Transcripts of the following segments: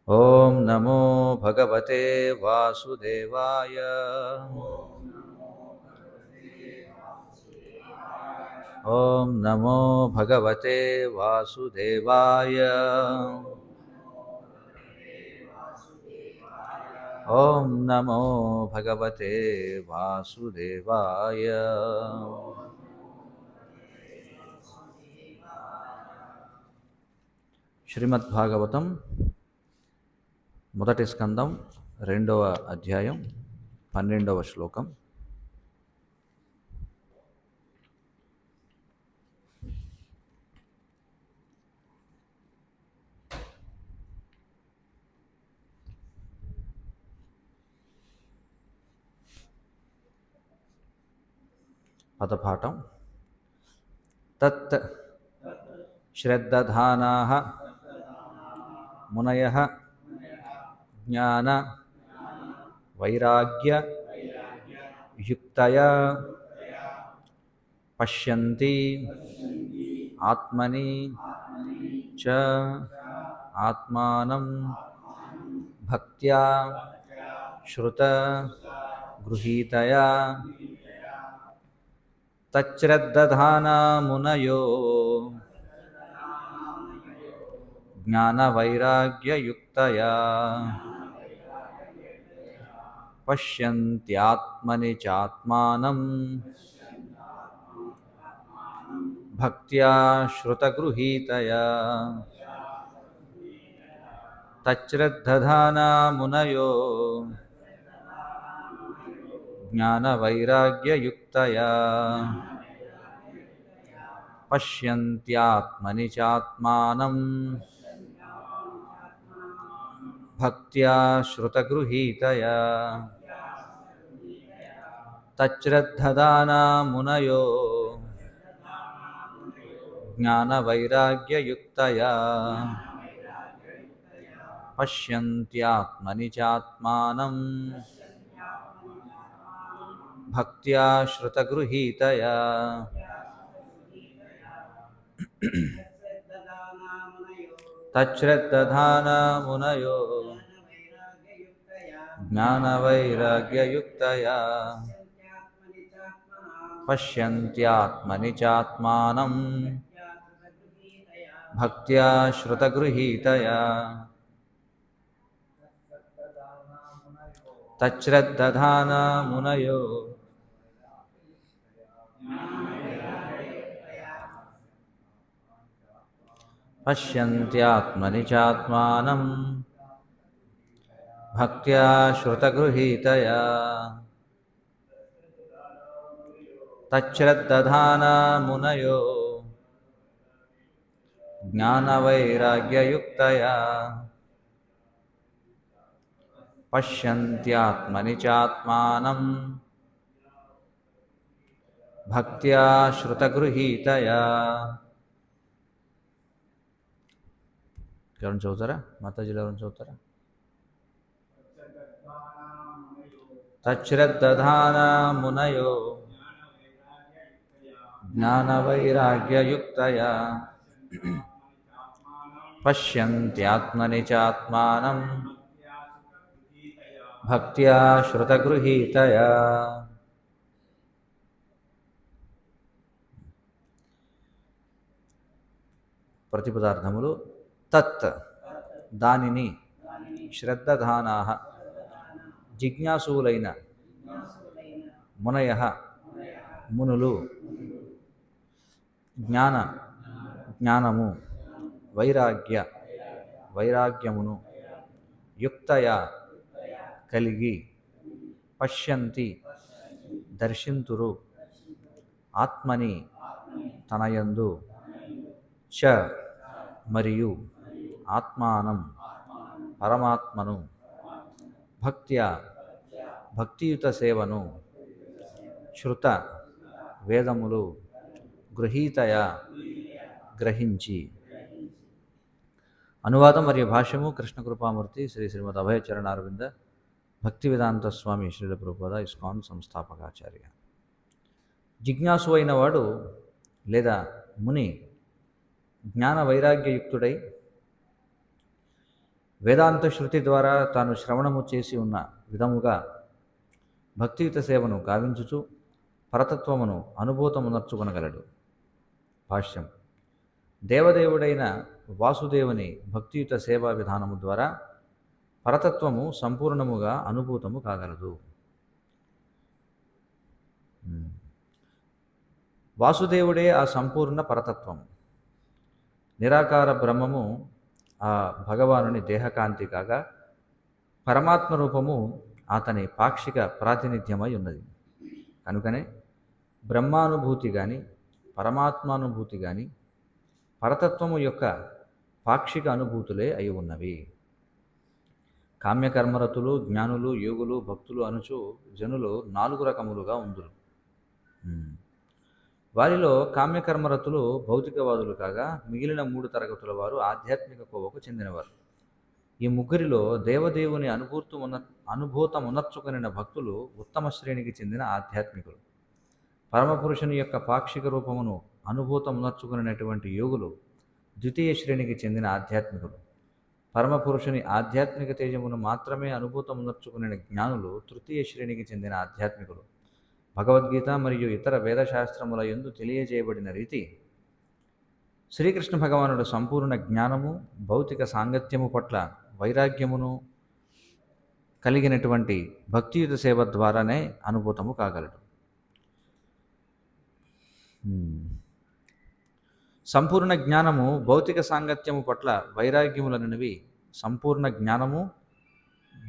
ఓం నమో భగవతే వాసుదేవాయ. ఓం నమో భగవతే వాసుదేవాయ. ఓం నమో భగవతే వాసుదేవాయ. శ్రీమద్భాగవతం మొదటి స్కందం 2వ అధ్యాయం 12వ శ్లోకం. పదపాఠం. తత్ శ్రద్ధధానాః మునయః జ్ఞాన వైరాగ్య యుక్తయా పశ్యంతి ఆత్మని చ ఆత్మానం భక్త్యా శ్రుత గృహీతయా తచ్శ్రద్ధధానా మునయో జ్ఞానవైరాగ్యయుక్తయా పశ్యంత్యాత్మని చాత్మానం భక్త్యా శ్రుతగృహీతయా తచ్శ్రద్ధధానా మునయో జ్ఞానవైరాగ్యయుక్తయా పశ్యంత్యాత్మని చాత్మానం భక్త్యా శ్రుతగృహీతయా తచ్శ్రద్ధధానా మునయో జ్ఞానవైరాగ్యయుక్తయా పశ్యంత్యాత్మని చాత్మానం భక్త్యా శ్రుతగృహీతయా. తచ్శ్రద్ధధానా మునయో జ్ఞానవైరాగ్యయుక్తయా పశ్యంత్యాత్మని చాత్మానం భక్త్యా శ్రుతగృహీతయా తచ్శ్రద్ధధానా మునయో పశ్యంత్యాత్మని చాత్మానం భక్త్యా శ్రుతగృహీతయా తచ్శ్రద్ధధానా మునయో జ్ఞానవైరాగ్యయుక్తయా పశ్యంత్యాత్మని చాత్మానం భక్త్యా శ్రుతగృహీతయా. ఎవరైనా చదువుతారా? మాతాజీలు ఎవరైనా చదువుతారా? తచ్శ్రద్ధధానా మునయో జ్ఞానవైరాగ్యయుక్తయా పశ్యంత్యాత్మని చాత్మానం భక్త్యా శ్రుతగృహీతయా. ప్రతిపదార్థములు. తత్ దానిని, శ్రద్ధధానాః జిజ్ఞాసువులైన, మునయః మునులు, జ్ఞానము, వైరాగ్యమును, యుక్తయా కలిగి, పశ్యంతి దర్శింతురు, ఆత్మని తనయందు, చ మరియు ఆత్మానం పరమాత్మను, భక్త్యా భక్తియుత సేవను, శ్రుత వేదములు, గృహీతయా గ్రహించి. అనువాదం మరియు భాష్యము కృష్ణకృపామూర్తి శ్రీ శ్రీమద్ అభయచరణారవింద భక్తివేదాంత స్వామి శ్రీల ప్రభుపాద ఇస్కాన్ సంస్థాపకాచార్య. జిజ్ఞాసు అయిన వాడు లేదా ముని జ్ఞాన వైరాగ్యయుక్తుడై వేదాంత శృతి ద్వారా తాను శ్రవణము చేసి ఉన్న విధముగా భక్తియుత సేవను గావించుచు పరతత్వమును అనుభూతమునర్చుకొనగలడు. భాష్యం. దేవదేవుడైన వాసుదేవుని భక్తియుత సేవా విధానము ద్వారా పరతత్వము సంపూర్ణముగా అనుభూతము కాగలదు. వాసుదేవుడే ఆ సంపూర్ణ పరతత్వము. నిరాకార బ్రహ్మము ఆ భగవానుని దేహకాంతి కాగా పరమాత్మ రూపము అతని పాక్షిక ప్రాతినిధ్యమై ఉన్నది. కనుకనే బ్రహ్మానుభూతి కానీ పరమాత్మానుభూతి కానీ పరతత్వము యొక్క పాక్షిక అనుభూతులే అయి ఉన్నవి. కామ్యకర్మరతులు, జ్ఞానులు, యోగులు, భక్తులు అనుచు జనులు 4 రకములుగా ఉందురు. వారిలో కామ్యకర్మరతులు భౌతికవాదులు కాగా మిగిలిన 3 తరగతుల వారు ఆధ్యాత్మిక కోవకు చెందినవారు. ఈ ముగ్గురిలో దేవదేవుని అనుభూతమునర్చుకొనిన భక్తులు ఉత్తమ శ్రేణికి చెందిన ఆధ్యాత్మికులు. పరమపురుషుని యొక్క పాక్షిక రూపమును అనుభూతమునర్చుకునేటువంటి యోగులు ద్వితీయ శ్రేణికి చెందిన ఆధ్యాత్మికులు. పరమపురుషుని ఆధ్యాత్మిక తేజమును మాత్రమే అనుభూతమునర్చుకునే జ్ఞానులు తృతీయ శ్రేణికి చెందిన ఆధ్యాత్మికులు. భగవద్గీత మరియు ఇతర వేదశాస్త్రముల యందు తెలియజేయబడిన రీతి శ్రీకృష్ణ భగవానుడు సంపూర్ణ జ్ఞానము, భౌతిక సాంగత్యము పట్ల వైరాగ్యమును కలిగినటువంటి భక్తియుత సేవ ద్వారానే అనుభూతము కాగలడు. సంపూర్ణ జ్ఞానము, భౌతిక సాంగత్యము పట్ల వైరాగ్యములనవి సంపూర్ణ జ్ఞానము,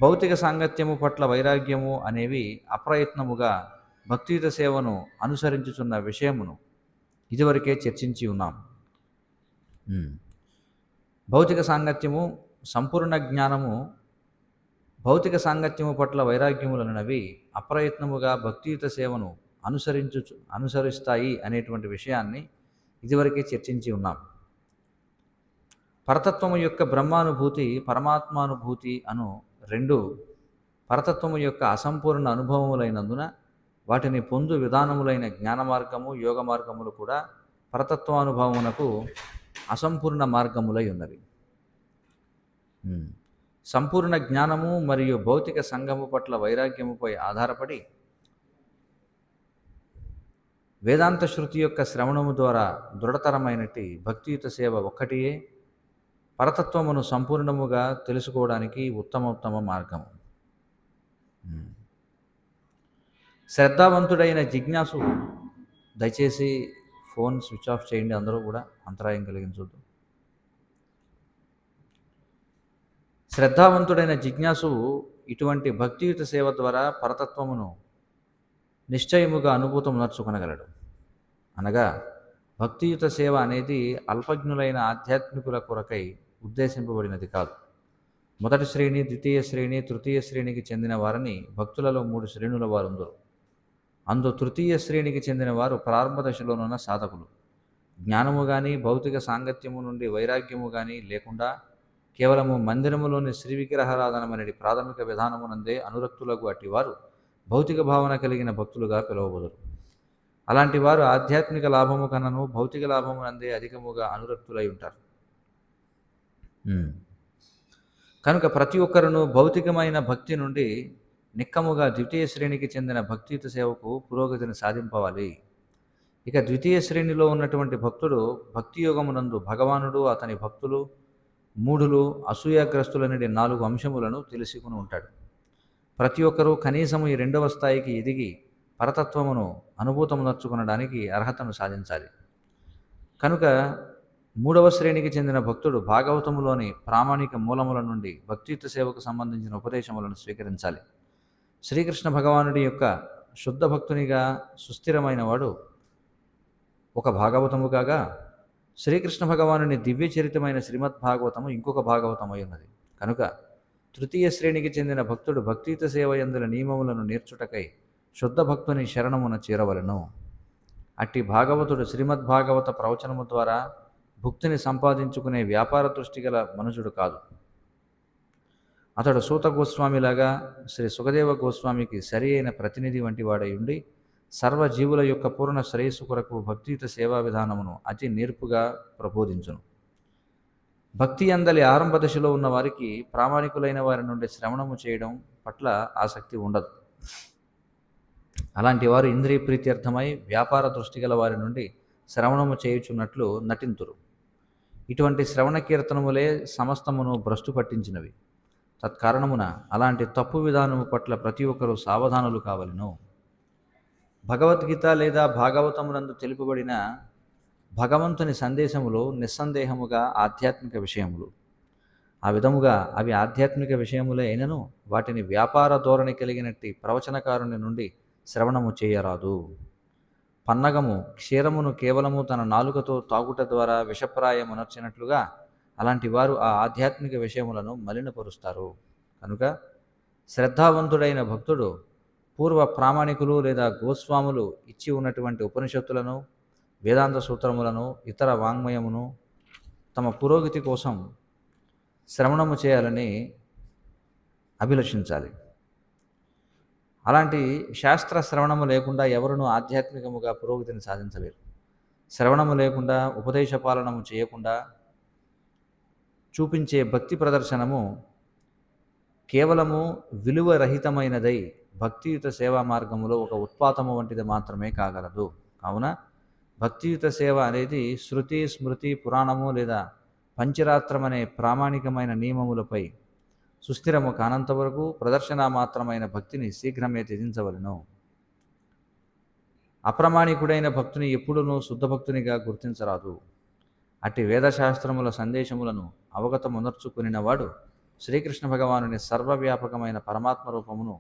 భౌతిక సాంగత్యము పట్ల వైరాగ్యము అనేవి అప్రయత్నముగా భక్తియుత సేవను అనుసరించుచున్న విషయమును ఇదివరకే చర్చించి ఉన్నాం. భౌతిక సాంగత్యము, సంపూర్ణ జ్ఞానము, భౌతిక సాంగత్యము పట్ల వైరాగ్యములనవి అప్రయత్నముగా భక్తియుత సేవను అనుసరిస్తాయి అనేటువంటి విషయాన్ని ఇదివరకే చర్చించి ఉన్నాం. పరతత్వము యొక్క బ్రహ్మానుభూతి, పరమాత్మానుభూతి అను 2 పరతత్వము యొక్క అసంపూర్ణ అనుభవములైనందున వాటిని పొందు విధానములైన జ్ఞాన మార్గము, యోగ మార్గములు కూడా పరతత్వానుభవమునకు అసంపూర్ణ మార్గములై ఉన్నవి. సంపూర్ణ జ్ఞానము మరియు భౌతిక సంగము పట్ల వైరాగ్యముపై ఆధారపడి వేదాంత శృతి యొక్క శ్రవణము ద్వారా దృఢతరమైనటి భక్తియుత సేవ ఒక్కటియే పరతత్వమును సంపూర్ణముగా తెలుసుకోవడానికి ఉత్తమోత్తమ మార్గము. శ్రద్ధావంతుడైన జిజ్ఞాసు, దయచేసి ఫోన్ స్విచ్ ఆఫ్ చేయండి, అందరూ కూడా అంతరాయం కలిగించొద్దు. శ్రద్ధావంతుడైన జిజ్ఞాసు ఇటువంటి భక్తియుత సేవ ద్వారా పరతత్వమును నిశ్చయముగా అనుభూతం నర్చుకొనగలడు. అనగా భక్తియుత సేవ అనేది అల్పజ్ఞులైన ఆధ్యాత్మికుల కొరకై ఉద్దేశింపబడినది కాదు. మొదటి శ్రేణి, ద్వితీయ శ్రేణి, తృతీయ శ్రేణికి చెందిన వారిని భక్తులలో 3 శ్రేణుల వారుందరు. అందు తృతీయ శ్రేణికి చెందిన వారు ప్రారంభ దశలోనున్న సాధకులు. జ్ఞానము కానీ భౌతిక సాంగత్యము నుండి వైరాగ్యము కానీ లేకుండా కేవలము మందిరములోని శ్రీ విగ్రహారాధనమనేది ప్రాథమిక విధానమునందే అనురక్తులకు అట్టివారు భౌతిక భావన కలిగిన భక్తులుగా పిలువబడురు. అలాంటి వారు ఆధ్యాత్మిక లాభము కన్నను భౌతిక లాభమునందే అధికముగా అనురక్తులై ఉంటారు. కనుక ప్రతి ఒక్కరును భౌతికమైన భక్తి నుండి నిక్కముగా ద్వితీయ శ్రేణికి చెందిన భక్తియుత సేవకు పురోగతిని సాధింపవాలి. ఇక ద్వితీయ శ్రేణిలో ఉన్నటువంటి భక్తుడు భక్తి యోగమునందు భగవానుడు, అతని భక్తులు, మూఢులు, అసూయాగ్రస్తులనేది 4 అంశములను తెలుసుకుని ఉంటాడు. ప్రతి ఒక్కరూ కనీసము ఈ 2వ స్థాయికి ఎదిగి పరతత్వమును అనుభూతము నర్చుకొనడానికి అర్హతను సాధించాలి. కనుక 3వ శ్రేణికి చెందిన భక్తుడు భాగవతములోని ప్రామాణిక మూలముల నుండి భక్తియుత సేవకు సంబంధించిన ఉపదేశములను స్వీకరించాలి. శ్రీకృష్ణ భగవానుడి యొక్క శుద్ధ భక్తునిగా సుస్థిరమైన వాడు ఒక భాగవతము కాగా శ్రీకృష్ణ భగవానుని దివ్య చరితమైన శ్రీమద్ భాగవతము ఇంకొక భాగవతమై ఉన్నది. కనుక తృతీయ శ్రేణికి చెందిన భక్తుడు భక్తియుత సేవ యందుల నియమములను నేర్చుటకై శుద్ధ భక్తుని శరణమున చేరవలను. అట్టి భాగవతుడు శ్రీమద్ భాగవత ప్రవచనము ద్వారా భుక్తిని సంపాదించుకునే వ్యాపార దృష్టి గల మనుషుడు కాదు. అతడు సూత గోస్వామిలాగా శ్రీ సుఖదేవ గోస్వామికి సరి అయిన ప్రతినిధి వంటి వాడై ఉండి సర్వజీవుల యొక్క పూర్ణ శ్రేయస్సు కొరకు భక్తియుత సేవా విధానమును అతి నేర్పుగా ప్రబోధించును. భక్తి అందలి ఆరంభ దశలో ఉన్న వారికి ప్రామాణికులైన వారి నుండి శ్రవణము చేయడం పట్ల ఆసక్తి ఉండదు. అలాంటి వారు ఇంద్రియ ప్రీత్యర్థమై వ్యాపార దృష్టి గల వారి నుండి శ్రవణము చేయుచున్నట్లు నటింతురు. ఇటువంటి శ్రవణ కీర్తనములే సమస్తమును భ్రష్టు పట్టించినవి. తత్కారణమున అలాంటి తప్పు విధానము పట్ల ప్రతి ఒక్కరూ సావధానులు కావలెను. భగవద్గీత లేదా భాగవతమునందు తెలుపబడిన భగవంతుని సందేశములు నిస్సందేహముగా ఆధ్యాత్మిక విషయములు. ఆ విధముగా అవి ఆధ్యాత్మిక విషయములే అయినను వాటిని వ్యాపార ధోరణి కలిగినట్టి ప్రవచనకారుని నుండి శ్రవణము చేయరాదు. పన్నగము క్షీరమును కేవలము తన నాలుకతో తాగుట ద్వారా విషప్రాయమునర్చినట్లుగా అలాంటి వారు ఆ ఆధ్యాత్మిక విషయములను మలినపరుస్తారు. కనుక శ్రద్ధావంతుడైన భక్తుడు పూర్వ ప్రామాణికులు లేదా గోస్వాములు ఇచ్చి ఉన్నటువంటి ఉపనిషత్తులను, వేదాంత సూత్రములను, ఇతర వాంగ్మయమును తమ పురోగతి కోసం శ్రవణము చేయాలని అభిలషించాలి. అలాంటి శాస్త్ర శ్రవణము లేకుండా ఎవరునూ ఆధ్యాత్మికముగా పురోగతిని సాధించలేరు. శ్రవణము లేకుండా, ఉపదేశ పాలనము చేయకుండా చూపించే భక్తి ప్రదర్శనము కేవలము విలువరహితమైనదై భక్తియుత సేవా మార్గములో ఒక ఉత్పాతము వంటిది మాత్రమే కాగలదు. కావున భక్తియుత సేవ అనేది శృతి, స్మృతి, పురాణము లేదా పంచరాత్రం అనే ప్రామాణికమైన నియమములపై సుస్థిరము కానంత వరకు ప్రదర్శన మాత్రమైన భక్తిని శీఘ్రమే త్యజించవలెను. అప్రమాణికుడైన భక్తుని ఎప్పుడునూ శుద్ధ భక్తునిగా గుర్తించరాదు. అట్టి వేదశాస్త్రముల సందేశములను అవగతమునర్చుకునినవాడు శ్రీకృష్ణ భగవానుని సర్వవ్యాపకమైన పరమాత్మ రూపమును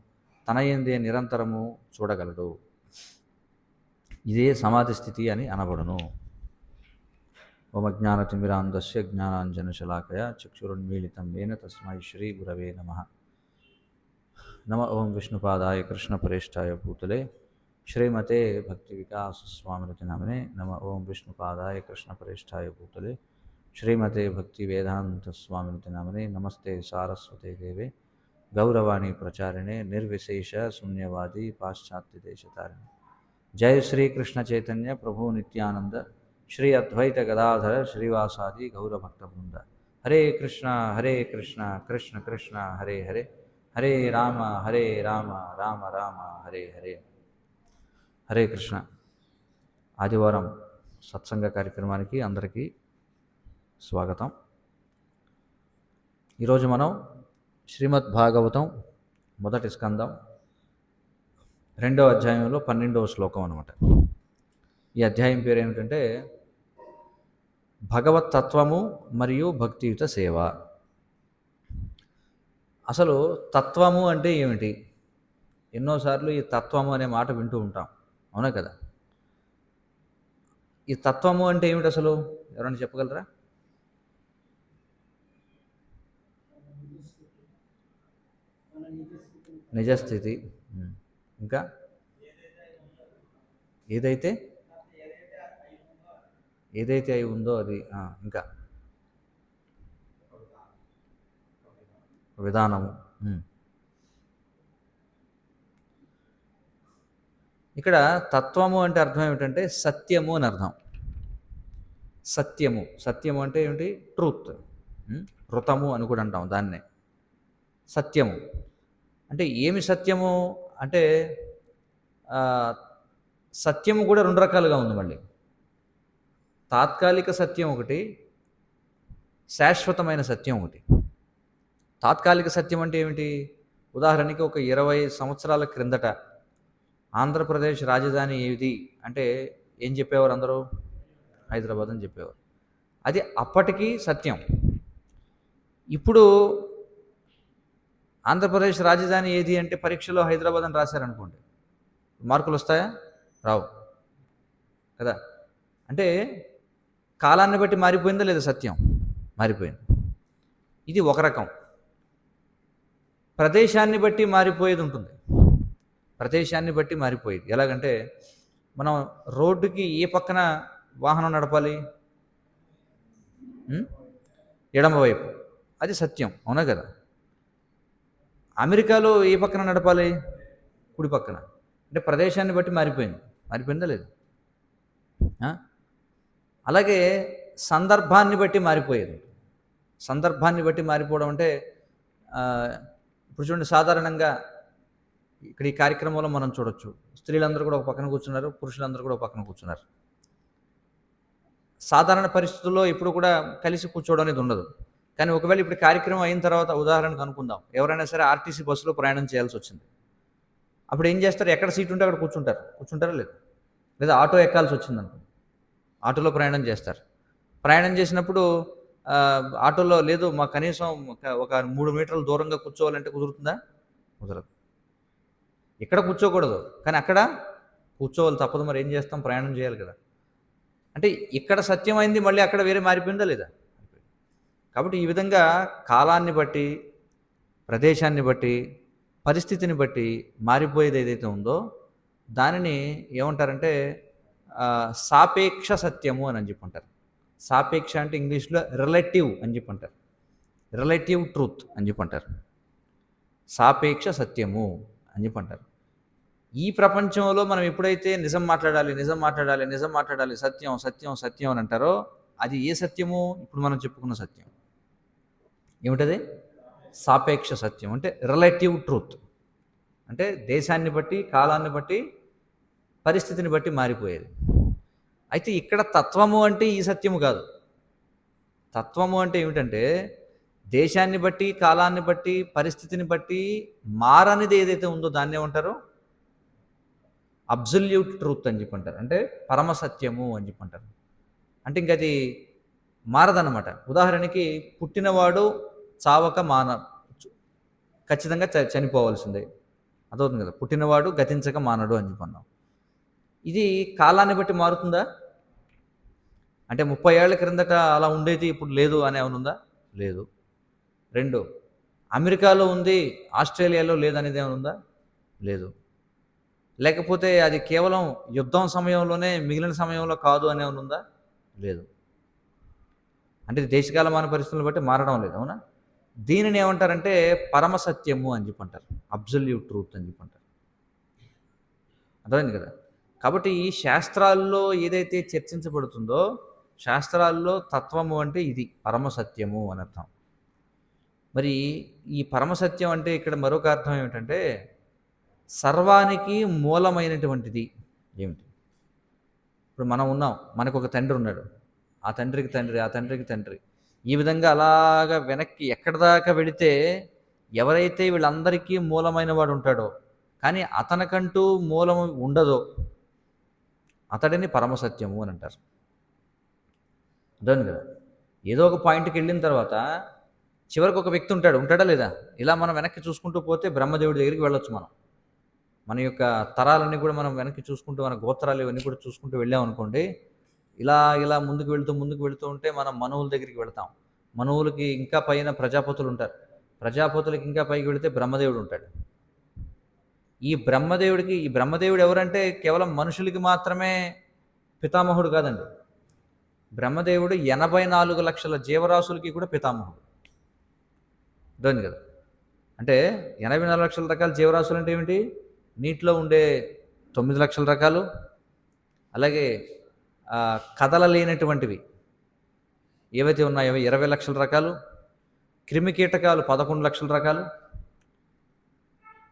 తన యందే నిరంతరము చూడగలడు. ఇదే సమాధి స్థితి అని అనబడును. ఓం అజ్ఞానతిమిరాంధస్య జ్ఞానాంజనశలాకయా చక్షురున్మీలితం येन తస్మై శ్రీ గురవే నమః. నమ ఓం విష్ణుపాదాయ కృష్ణప్రేష్ఠాయ భూతలే శ్రీమతే భక్తి వికాస స్వామిరతి నామనే. నమ ఓం విష్ణుపాదాయ కృష్ణప్రేష్ఠాయ భూతలే శ్రీమతే భక్తి వేదాంత స్వామిరతి నామనే. నమస్తే సారస్వతే దేవే గౌరవాణి ప్రచారిణే నిర్విశేష శూన్యవాది పాశ్చాత్య దేశతారిణి. జయ శ్రీకృష్ణ చైతన్య ప్రభు నిత్యానంద శ్రీ అద్వైత గదాధర శ్రీవాసాది గౌరభక్త బృంద. హరే కృష్ణ కృష్ణ కృష్ణ హరే హరే, హరే రామ రామ రామ హరే హరే. హరే కృష్ణ. ఆదివారం సత్సంగ కార్యక్రమానికి అందరికీ స్వాగతం. ఈరోజు మనం శ్రీమద్ భాగవతం మొదటి స్కందం 2వ అధ్యాయంలో 12వ శ్లోకం అన్నమాట. ఈ అధ్యాయం పేరు ఏమిటంటే భగవత్ తత్వము మరియు భక్తియుత సేవ. అసలు తత్వము అంటే ఏమిటి? ఎన్నోసార్లు ఈ తత్వము అనే మాట వింటూ ఉంటాం, అవునా కదా? ఈ తత్వము అంటే ఏమిటి అసలు? ఎవరైనా చెప్పగలరా? నిజస్థితి. ఇంకా ఏదైతే అయి ఉందో అది. ఇంకా విధానము. ఇక్కడ తత్వము అంటే అర్థం ఏమిటంటే సత్యము అని అర్థం. సత్యము అంటే ఏమిటి? ట్రూత్. ఋతము అని కూడా అంటాం దాన్నే. సత్యము అంటే ఏమి సత్యము అంటే సత్యము కూడా 2 రకాలుగా ఉంది. మళ్ళీ తాత్కాలిక సత్యం ఒకటి, శాశ్వతమైన సత్యం ఒకటి. తాత్కాలిక సత్యం అంటే ఏమిటి? ఉదాహరణకి ఒక 20 సంవత్సరాల క్రిందట ఆంధ్రప్రదేశ్ రాజధాని ఏది అంటే ఏం చెప్పేవారు అందరూ? హైదరాబాద్ అని చెప్పేవారు. అది అప్పటికి సత్యం. ఇప్పుడు ఆంధ్రప్రదేశ్ రాజధాని ఏది అంటే పరీక్షలో హైదరాబాద్ అని రాశారనుకోండి, మార్కులు వస్తాయా? రావు కదా. అంటే కాలాన్ని బట్టి మారిపోయిందా లేదా? సత్యం మారిపోయింది. ఇది ఒక రకం. ప్రదేశాన్ని బట్టి మారిపోయేది ఉంటుంది. ప్రదేశాన్ని బట్టి మారిపోయేది ఎలాగంటే, మనం రోడ్డుకి ఏ పక్కన వాహనం నడపాలి? ఎడమవైపు. అది సత్యం, అవునా కదా? అమెరికాలో ఏ పక్కన నడపాలి? కుడి పక్కన. అంటే ప్రదేశాన్ని బట్టి మారిపోయింది. మారిపోయిందా లేదు? అలాగే సందర్భాన్ని బట్టి మారిపోయేది. సందర్భాన్ని బట్టి మారిపోవడం అంటే ఇప్పుడు చూడండి, సాధారణంగా ఇక్కడ ఈ కార్యక్రమంలో మనం చూడొచ్చు, స్త్రీలందరూ కూడా ఒక పక్కన కూర్చున్నారు, పురుషులందరూ కూడా ఒక పక్కన కూర్చున్నారు. సాధారణ పరిస్థితుల్లో ఇప్పుడు కూడా కలిసి కూర్చోవడం అనేది ఉండదు. కానీ ఒకవేళ ఇప్పుడు కార్యక్రమం అయిన తర్వాత ఉదాహరణకు అనుకుందాం, ఎవరైనా సరే ఆర్టీసీ బస్సులో ప్రయాణం చేయాల్సి వచ్చింది. అప్పుడు ఏం చేస్తారు? ఎక్కడ సీట్ ఉంటే అక్కడ కూర్చుంటారా లేదు? లేదా ఆటో ఎక్కాల్సి వచ్చిందనుకో, ఆటోలో ప్రయాణం చేస్తారు. ప్రయాణం చేసినప్పుడు ఆటోలో లేదు, మా కనీసం ఒక 3 మీటర్ల దూరంగా కూర్చోవాలంటే కుదురుతుందా? కుదరదు. ఇక్కడ కూర్చోకూడదు, కానీ అక్కడ కూర్చోవాలి, తప్పదు. మరి ఏం చేస్తాం? ప్రయాణం చేయాలి కదా. అంటే ఇక్కడ సత్యమైంది, మళ్ళీ అక్కడ వేరే మారిపోయిందా లేదా? కాబట్టి ఈ విధంగా కాలాన్ని బట్టి, ప్రదేశాన్ని బట్టి, పరిస్థితిని బట్టి మారిపోయేది ఏదైతే ఉందో దానిని ఏమంటారంటే సాపేక్ష సత్యము అని చెప్పుంటారు. సాపేక్ష అంటే ఇంగ్లీష్లో రిలేటివ్ అని చెప్పంటారు. రిలేటివ్ ట్రూత్ అని చెప్పంటారు. సాపేక్ష సత్యము అని చెప్పంటారు. ఈ ప్రపంచంలో మనం ఎప్పుడైతే నిజం మాట్లాడాలి, సత్యం సత్యం సత్యం అని అంటారో అది ఏ సత్యము? ఇప్పుడు మనం చెప్పుకున్న సత్యం. ఏమిటది? సాపేక్ష సత్యం అంటే రిలేటివ్ ట్రూత్. అంటే దేశాన్ని బట్టి, కాలాన్ని బట్టి, పరిస్థితిని బట్టి మారిపోయేది. అయితే ఇక్కడ తత్వము అంటే ఈ సత్యము కాదు. తత్వము అంటే ఏమిటంటే దేశాన్ని బట్టి, కాలాన్ని బట్టి, పరిస్థితిని బట్టి మారనిది ఏదైతే ఉందో దాన్ని ఏమంటారు? అబ్సల్యూట్ ట్రూత్ అని చెప్పంటారు. అంటే పరమసత్యము అని చెప్పంటారు. అంటే ఇంక అది మారదన్నమాట. ఉదాహరణకి పుట్టినవాడు చావక ఖచ్చితంగా చనిపోవాల్సిందే. అదవుతుంది కదా. పుట్టినవాడు గతించక మానడు అని చెప్పన్నాం. ఇది కాలాన్ని బట్టి మారుతుందా? అంటే 30 ఏళ్ల క్రిందట అలా ఉండేది, ఇప్పుడు లేదు అని ఏమైనా ఉందా? లేదు. 2, అమెరికాలో ఉంది, ఆస్ట్రేలియాలో లేదనేది ఏమైనా ఉందా? లేదు. లేకపోతే అది కేవలం యుద్ధం సమయంలోనే, మిగిలిన సమయంలో కాదు అని ఏమైనా ఉందా? లేదు. అంటే దేశకాలమాన పరిస్థితులను బట్టి మారడం లేదు. అవునా? దీనిని ఏమంటారంటే పరమసత్యము అని చెప్పంటారు. అబ్సల్యూట్ ట్రూత్ అని చెప్పంటారు. అర్థమైంది కదా. కాబట్టి ఈ శాస్త్రాల్లో ఏదైతే చర్చించబడుతుందో, శాస్త్రాల్లో తత్వము అంటే ఇది పరమసత్యము అని అర్థం. మరి ఈ పరమసత్యం అంటే ఇక్కడ మరొక అర్థం ఏమిటంటే సర్వానికి మూలమైనటువంటిది ఏమిటి? ఇప్పుడు మనం ఉన్నాం, మనకు ఒక తండ్రి ఉన్నాడు, ఆ తండ్రికి తండ్రి, ఆ తండ్రికి తండ్రి, ఈ విధంగా అలాగా వెనక్కి ఎక్కడి దాకా వెళితే ఎవరైతే వీళ్ళందరికీ మూలమైన వాడు ఉంటాడో, కానీ అతనికంటూ మూలము ఉండదో అతడిని పరమసత్యము అని అంటారు. అర్థం కదా. ఏదో ఒక పాయింట్కి వెళ్ళిన తర్వాత చివరికి ఒక వ్యక్తి ఉంటాడా లేదా? ఇలా మనం వెనక్కి చూసుకుంటూ పోతే బ్రహ్మదేవుడి దగ్గరికి వెళ్ళొచ్చు. మన యొక్క తరాలన్నీ కూడా మనం వెనక్కి చూసుకుంటూ, మన గోత్రాలు ఇవన్నీ కూడా చూసుకుంటూ వెళ్ళామనుకోండి, ఇలా ముందుకు వెళుతూ ఉంటే మనం మనువుల దగ్గరికి వెళతాం. మనువులకి ఇంకా పైన ప్రజాపతులు ఉంటారు. ప్రజాపతులకి ఇంకా పైకి వెళితే బ్రహ్మదేవుడు ఉంటాడు. ఈ బ్రహ్మదేవుడు ఎవరంటే కేవలం మనుషులకి మాత్రమే పితామహుడు కాదండి. బ్రహ్మదేవుడు 84 లక్షల జీవరాశులకి కూడా పితామహుడు. అర్థమైంది కదా. అంటే 84 లక్షల రకాల జీవరాశులు అంటే ఏమిటి? నీటిలో ఉండే 9 లక్షల రకాలు, అలాగే కదలలేనటువంటివి ఏవైతే ఉన్నాయో 20 లక్షల రకాలు, క్రిమి కీటకాలు 11 లక్షల రకాలు,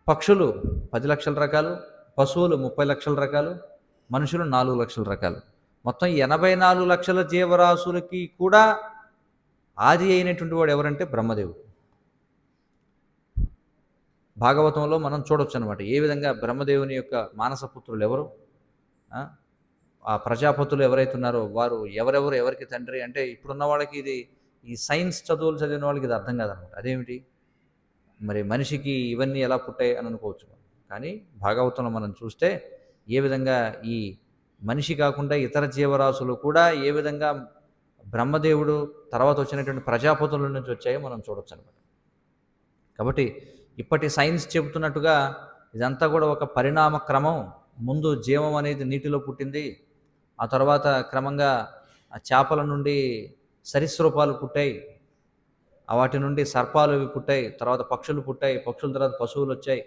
పక్షులు 10 లక్షల రకాలు, పశువులు 30 లక్షల రకాలు, మనుషులు 4 లక్షల రకాలు. మొత్తం 84 లక్షల జీవరాశులకి కూడా ఆది అయినటువంటి వాడు ఎవరంటే బ్రహ్మదేవుడు. భాగవతంలో మనం చూడొచ్చు అనమాట ఏ విధంగా బ్రహ్మదేవుని యొక్క మానసపుత్రులు ఎవరు, ఆ ప్రజాపతులు ఎవరైతే ఉన్నారో వారు ఎవరికి తండ్రి అంటే ఇప్పుడున్న వాళ్ళకి ఇది ఈ సైన్స్ చదువులు చదివిన వాళ్ళకి ఇది అర్థం కాదనమాట. అదేమిటి మరి మనిషికి ఇవన్నీ ఎలా పుట్టాయి అని అనుకోవచ్చు. కానీ భాగవతంలో మనం చూస్తే ఏ విధంగా ఈ మనిషి కాకుండా ఇతర జీవరాశులు కూడా ఏ విధంగా బ్రహ్మదేవుడు తర్వాత వచ్చినటువంటి ప్రజాపతుల నుంచి వచ్చాయో మనం చూడొచ్చు అనమాట. కాబట్టి ఇప్పటి సైన్స్ చెబుతున్నట్టుగా ఇదంతా కూడా ఒక పరిణామ క్రమం. ముందు జీవం అనేది నీటిలో పుట్టింది, ఆ తర్వాత క్రమంగా ఆ చేపల నుండి సరీసృపాలు పుట్టాయి, వాటి నుండి సర్పాలు పుట్టాయి, తర్వాత పక్షులు పుట్టాయి, పక్షుల తర్వాత పశువులు వచ్చాయి,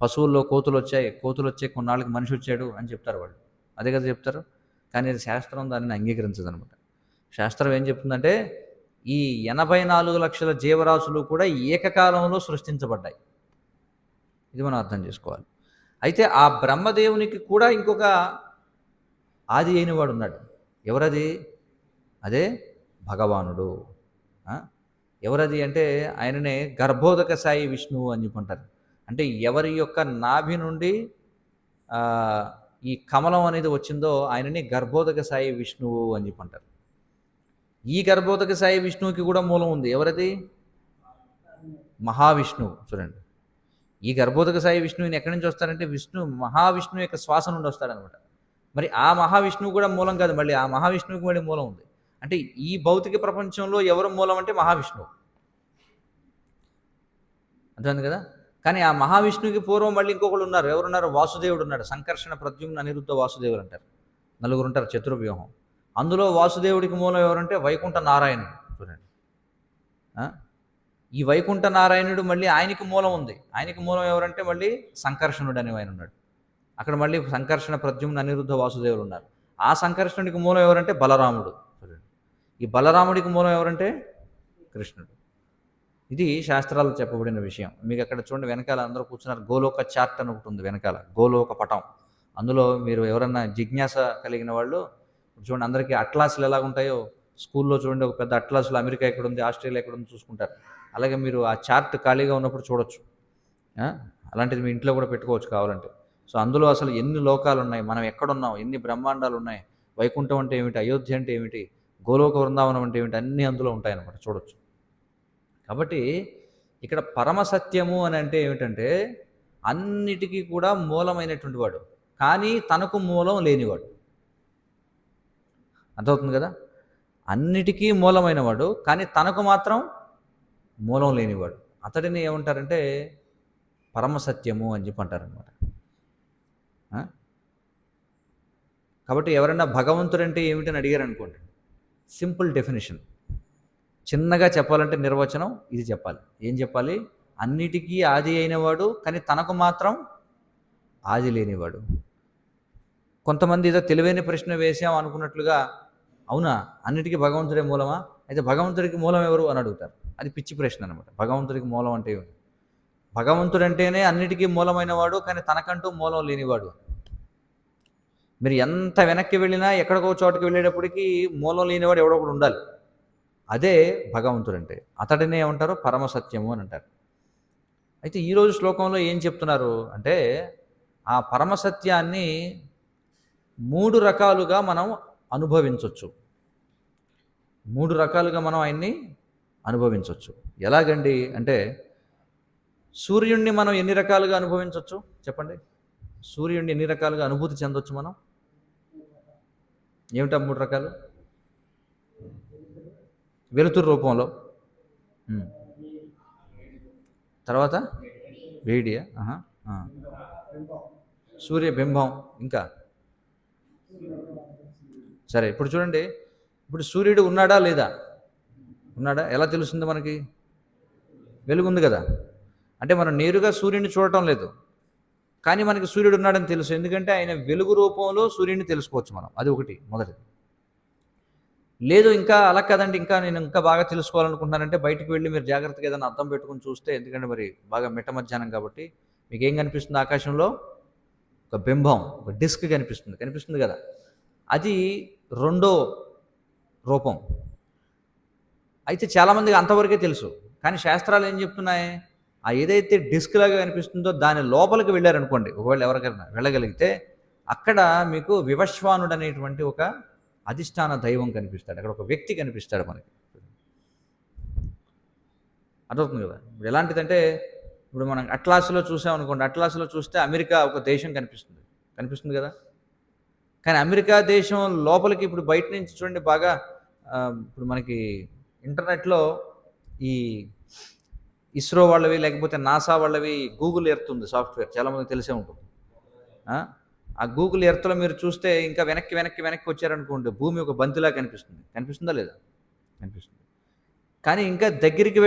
పశువుల్లో కోతులు వచ్చాయి కొన్నాళ్ళకి మనిషి వచ్చాడు అని చెప్తారు వాళ్ళు. అదే కదా చెప్తారు. కానీ అది శాస్త్రం దానిని అంగీకరించదనమాట. శాస్త్రం ఏం చెప్తుందంటే ఈ 84 లక్షల జీవరాశులు కూడా ఏకకాలంలో సృష్టించబడ్డాయి. ఇది మనం అర్థం చేసుకోవాలి. అయితే ఆ బ్రహ్మదేవునికి కూడా ఇంకొక ఆది అయినవాడు ఉన్నాడు. ఎవరది? అదే భగవానుడు. ఎవరది అంటే ఆయననే గర్భోదక సాయి విష్ణువు అని చెప్పంటారు. అంటే ఎవరి యొక్క నాభి నుండి ఈ కమలం అనేది వచ్చిందో ఆయనని గర్భోదక సాయి విష్ణువు అని చెప్పంటారు. ఈ గర్భోదక సాయి విష్ణువుకి కూడా మూలం ఉంది. ఎవరది? మహావిష్ణువు. చూడండి, ఈ గర్భోదక సాయి విష్ణువుని ఎక్కడి నుంచి వస్తారంటే మహావిష్ణువు యొక్క శ్వాస నుండి వస్తాడనమాట. మరి ఆ మహావిష్ణువు కూడా మూలం కాదు, మళ్ళీ ఆ మహావిష్ణువుకి మళ్ళీ మూలం ఉంది. అంటే ఈ భౌతిక ప్రపంచంలో ఎవరు మూలం అంటే మహావిష్ణువు. అర్థమైంది కదా. కానీ ఆ మహావిష్ణువుకి పూర్వం మళ్ళీ ఇంకొకళ్ళు ఉన్నారు. ఎవరున్నారు? వాసుదేవుడు ఉన్నాడు. సంకర్షణ, ప్రద్యుమ్న, అనిరుద్ధ, వాసుదేవుడు అంటారు. నలుగురు ఉంటారు, చతుర్వ్యూహం. అందులో వాసుదేవుడికి మూలం ఎవరంటే వైకుంఠ నారాయణుడు. చూడండి, ఈ వైకుంఠ నారాయణుడు మళ్ళీ ఆయనకి మూలం ఉంది. ఆయనకి మూలం ఎవరంటే మళ్ళీ సంకర్షణుడు అని ఆయన ఉన్నాడు. అక్కడ మళ్ళీ సంకర్షణ, ప్రద్యుమ్న, అనిరుద్ధ, వాసుదేవులు ఉన్నారు. ఆ సంకర్షణుడికి మూలం ఎవరంటే బలరాముడు. ఈ బలరాముడికి మూలం ఎవరంటే కృష్ణుడు. ఇది శాస్త్రాలు చెప్పబడిన విషయం. మీకు అక్కడ చూడండి, వెనకాల అందరూ కూర్చున్నారు. గోలోక చార్ట్ అని ఒకటి ఉంది వెనకాల, గోలోక పటం. అందులో మీరు ఎవరన్నా జిజ్ఞాస కలిగిన వాళ్ళు చూడండి, అందరికీ అట్లాసులు ఎలాగ ఉంటాయో స్కూల్లో చూడండి, ఒక పెద్ద అట్లాసులు అమెరికా ఎక్కడ ఉంది, ఆస్ట్రేలియా ఎక్కడ ఉంది చూసుకుంటారు. అలాగే మీరు ఆ చార్ట్ ఖాళీగా ఉన్నప్పుడు చూడొచ్చు. అలాంటిది మీ ఇంట్లో కూడా పెట్టుకోవచ్చు కావాలంటే. సో అందులో అసలు ఎన్ని లోకాలు ఉన్నాయి, మనం ఎక్కడున్నాం, ఎన్ని బ్రహ్మాండాలు ఉన్నాయి, వైకుంఠం అంటే ఏమిటి, అయోధ్య అంటే ఏమిటి, గోలోక వృందావనం అంటే ఏమిటి, అన్నీ అందులో ఉంటాయన్నమాట, చూడొచ్చు. కాబట్టి ఇక్కడ పరమసత్యము అని అంటే ఏమిటంటే అన్నిటికీ కూడా మూలమైనటువంటి వాడు, కానీ తనకు మూలం లేనివాడు. అర్థమవుతుంది కదా. అన్నిటికీ మూలమైన వాడు, కానీ తనకు మాత్రం మూలం లేనివాడు. అతడిని ఏమంటారంటే పరమసత్యము అని చెప్పి అంటారనమాట. కాబట్టి ఎవరైనా భగవంతుడంటే ఏమిటని అడిగారు అనుకోండి, సింపుల్ డెఫినేషన్, చిన్నగా చెప్పాలంటే నిర్వచనం ఇది చెప్పాలి. ఏం చెప్పాలి? అన్నిటికీ ఆది అయినవాడు, కానీ తనకు మాత్రం ఆది లేనివాడు. కొంతమంది ఏదో తెలివైన ప్రశ్న వేసాం అనుకున్నట్లుగా, అవునా అన్నిటికీ భగవంతుడే మూలమా, అయితే భగవంతుడికి మూలం ఎవరు అని అడుగుతారు. అది పిచ్చి ప్రశ్న అనమాట. భగవంతుడికి మూలం అంటే ఏమిటి? భగవంతుడు అంటేనే అన్నిటికీ మూలమైన వాడు, కానీ తనకంటూ మూలం లేనివాడు. మీరు ఎంత వెనక్కి వెళ్ళినా ఎక్కడికో చోటుకి వెళ్ళేటప్పటికీ మూలం లేనివాడు ఎవడో ఒకడు ఉండాలి. అదే భగవంతుడు అంటే. అతడినే ఏమంటారు? పరమసత్యము అని అంటారు. అయితే ఈరోజు శ్లోకంలో ఏం చెప్తున్నారు అంటే, ఆ పరమసత్యాన్ని 3 రకాలుగా మనం అనుభవించవచ్చు. 3 రకాలుగా మనం ఆయన్ని అనుభవించవచ్చు. ఎలాగండి అంటే, సూర్యుడిని మనం ఎన్ని రకాలుగా అనుభవించవచ్చు చెప్పండి? సూర్యుడిని ఎన్ని రకాలుగా అనుభూతి చెందొచ్చు మనం? ఏమిటా 3 రకాలు? వెలుతురు రూపంలో, తర్వాత వేడియా, సూర్యబింబం, ఇంకా సరే. ఇప్పుడు చూడండి, ఇప్పుడు సూర్యుడు ఉన్నాడా లేదా? ఉన్నాడా? ఎలా తెలుస్తుంది మనకి? వెలుగు ఉంది కదా. అంటే మనం నేరుగా సూర్యుడిని చూడటం లేదు, కానీ మనకి సూర్యుడు ఉన్నాడని తెలుసు. ఎందుకంటే ఆయన వెలుగు రూపంలో సూర్యుడిని తెలుసుకోవచ్చు మనం. అది ఒకటి, మొదటిది. లేదు ఇంకా అలా కదండి, నేను ఇంకా బాగా తెలుసుకోవాలనుకుంటున్నానంటే బయటకు వెళ్ళి మీరు జాగ్రత్తగా ఏదైనా అర్థం పెట్టుకుని చూస్తే, ఎందుకంటే మరి బాగా మిట్ట మధ్యాహ్నం కాబట్టి మీకు ఏం కనిపిస్తుంది? ఆకాశంలో ఒక బింబం, ఒక డిస్క్ కనిపిస్తుంది కదా. అది రెండో రూపం. అయితే చాలామందికి అంతవరకే తెలుసు. కానీ శాస్త్రాలు ఏం చెప్తున్నాయి? ఆ ఏదైతే డిస్క్ లాగా కనిపిస్తుందో దాని లోపలికి వెళ్ళారనుకోండి, ఒకవేళ ఎవరికైనా వెళ్ళగలిగితే, అక్కడ మీకు వివశ్వానుడు అనేటువంటి ఒక అధిష్టాన దైవం కనిపిస్తాడు. అక్కడ ఒక వ్యక్తి కనిపిస్తాడు మనకి. అర్థమవుతుంది కదా. ఇప్పుడు ఎలాంటిదంటే, ఇప్పుడు మనం అట్లాస్లో చూసామనుకోండి, అట్లాస్లో చూస్తే అమెరికా ఒక దేశం కనిపిస్తుంది కదా. కానీ అమెరికా దేశం లోపలికి ఇప్పుడు బయట నుంచి చూడండి బాగా, ఇప్పుడు మనకి ఇంటర్నెట్లో ఈ ఇస్రో వాళ్ళవి, లేకపోతే నాసా వాళ్ళవి గూగుల్ ఎర్త్ ఉంది సాఫ్ట్వేర్, చాలామంది తెలిసే ఉంటుంది. ఆ గూగుల్ ఎర్త్లో మీరు చూస్తే ఇంకా వెనక్కి వచ్చారనుకోండి, భూమి ఒక బంతిలా కనిపిస్తుందా లేదా? కనిపిస్తుంది. కానీ ఇంకా దగ్గరికి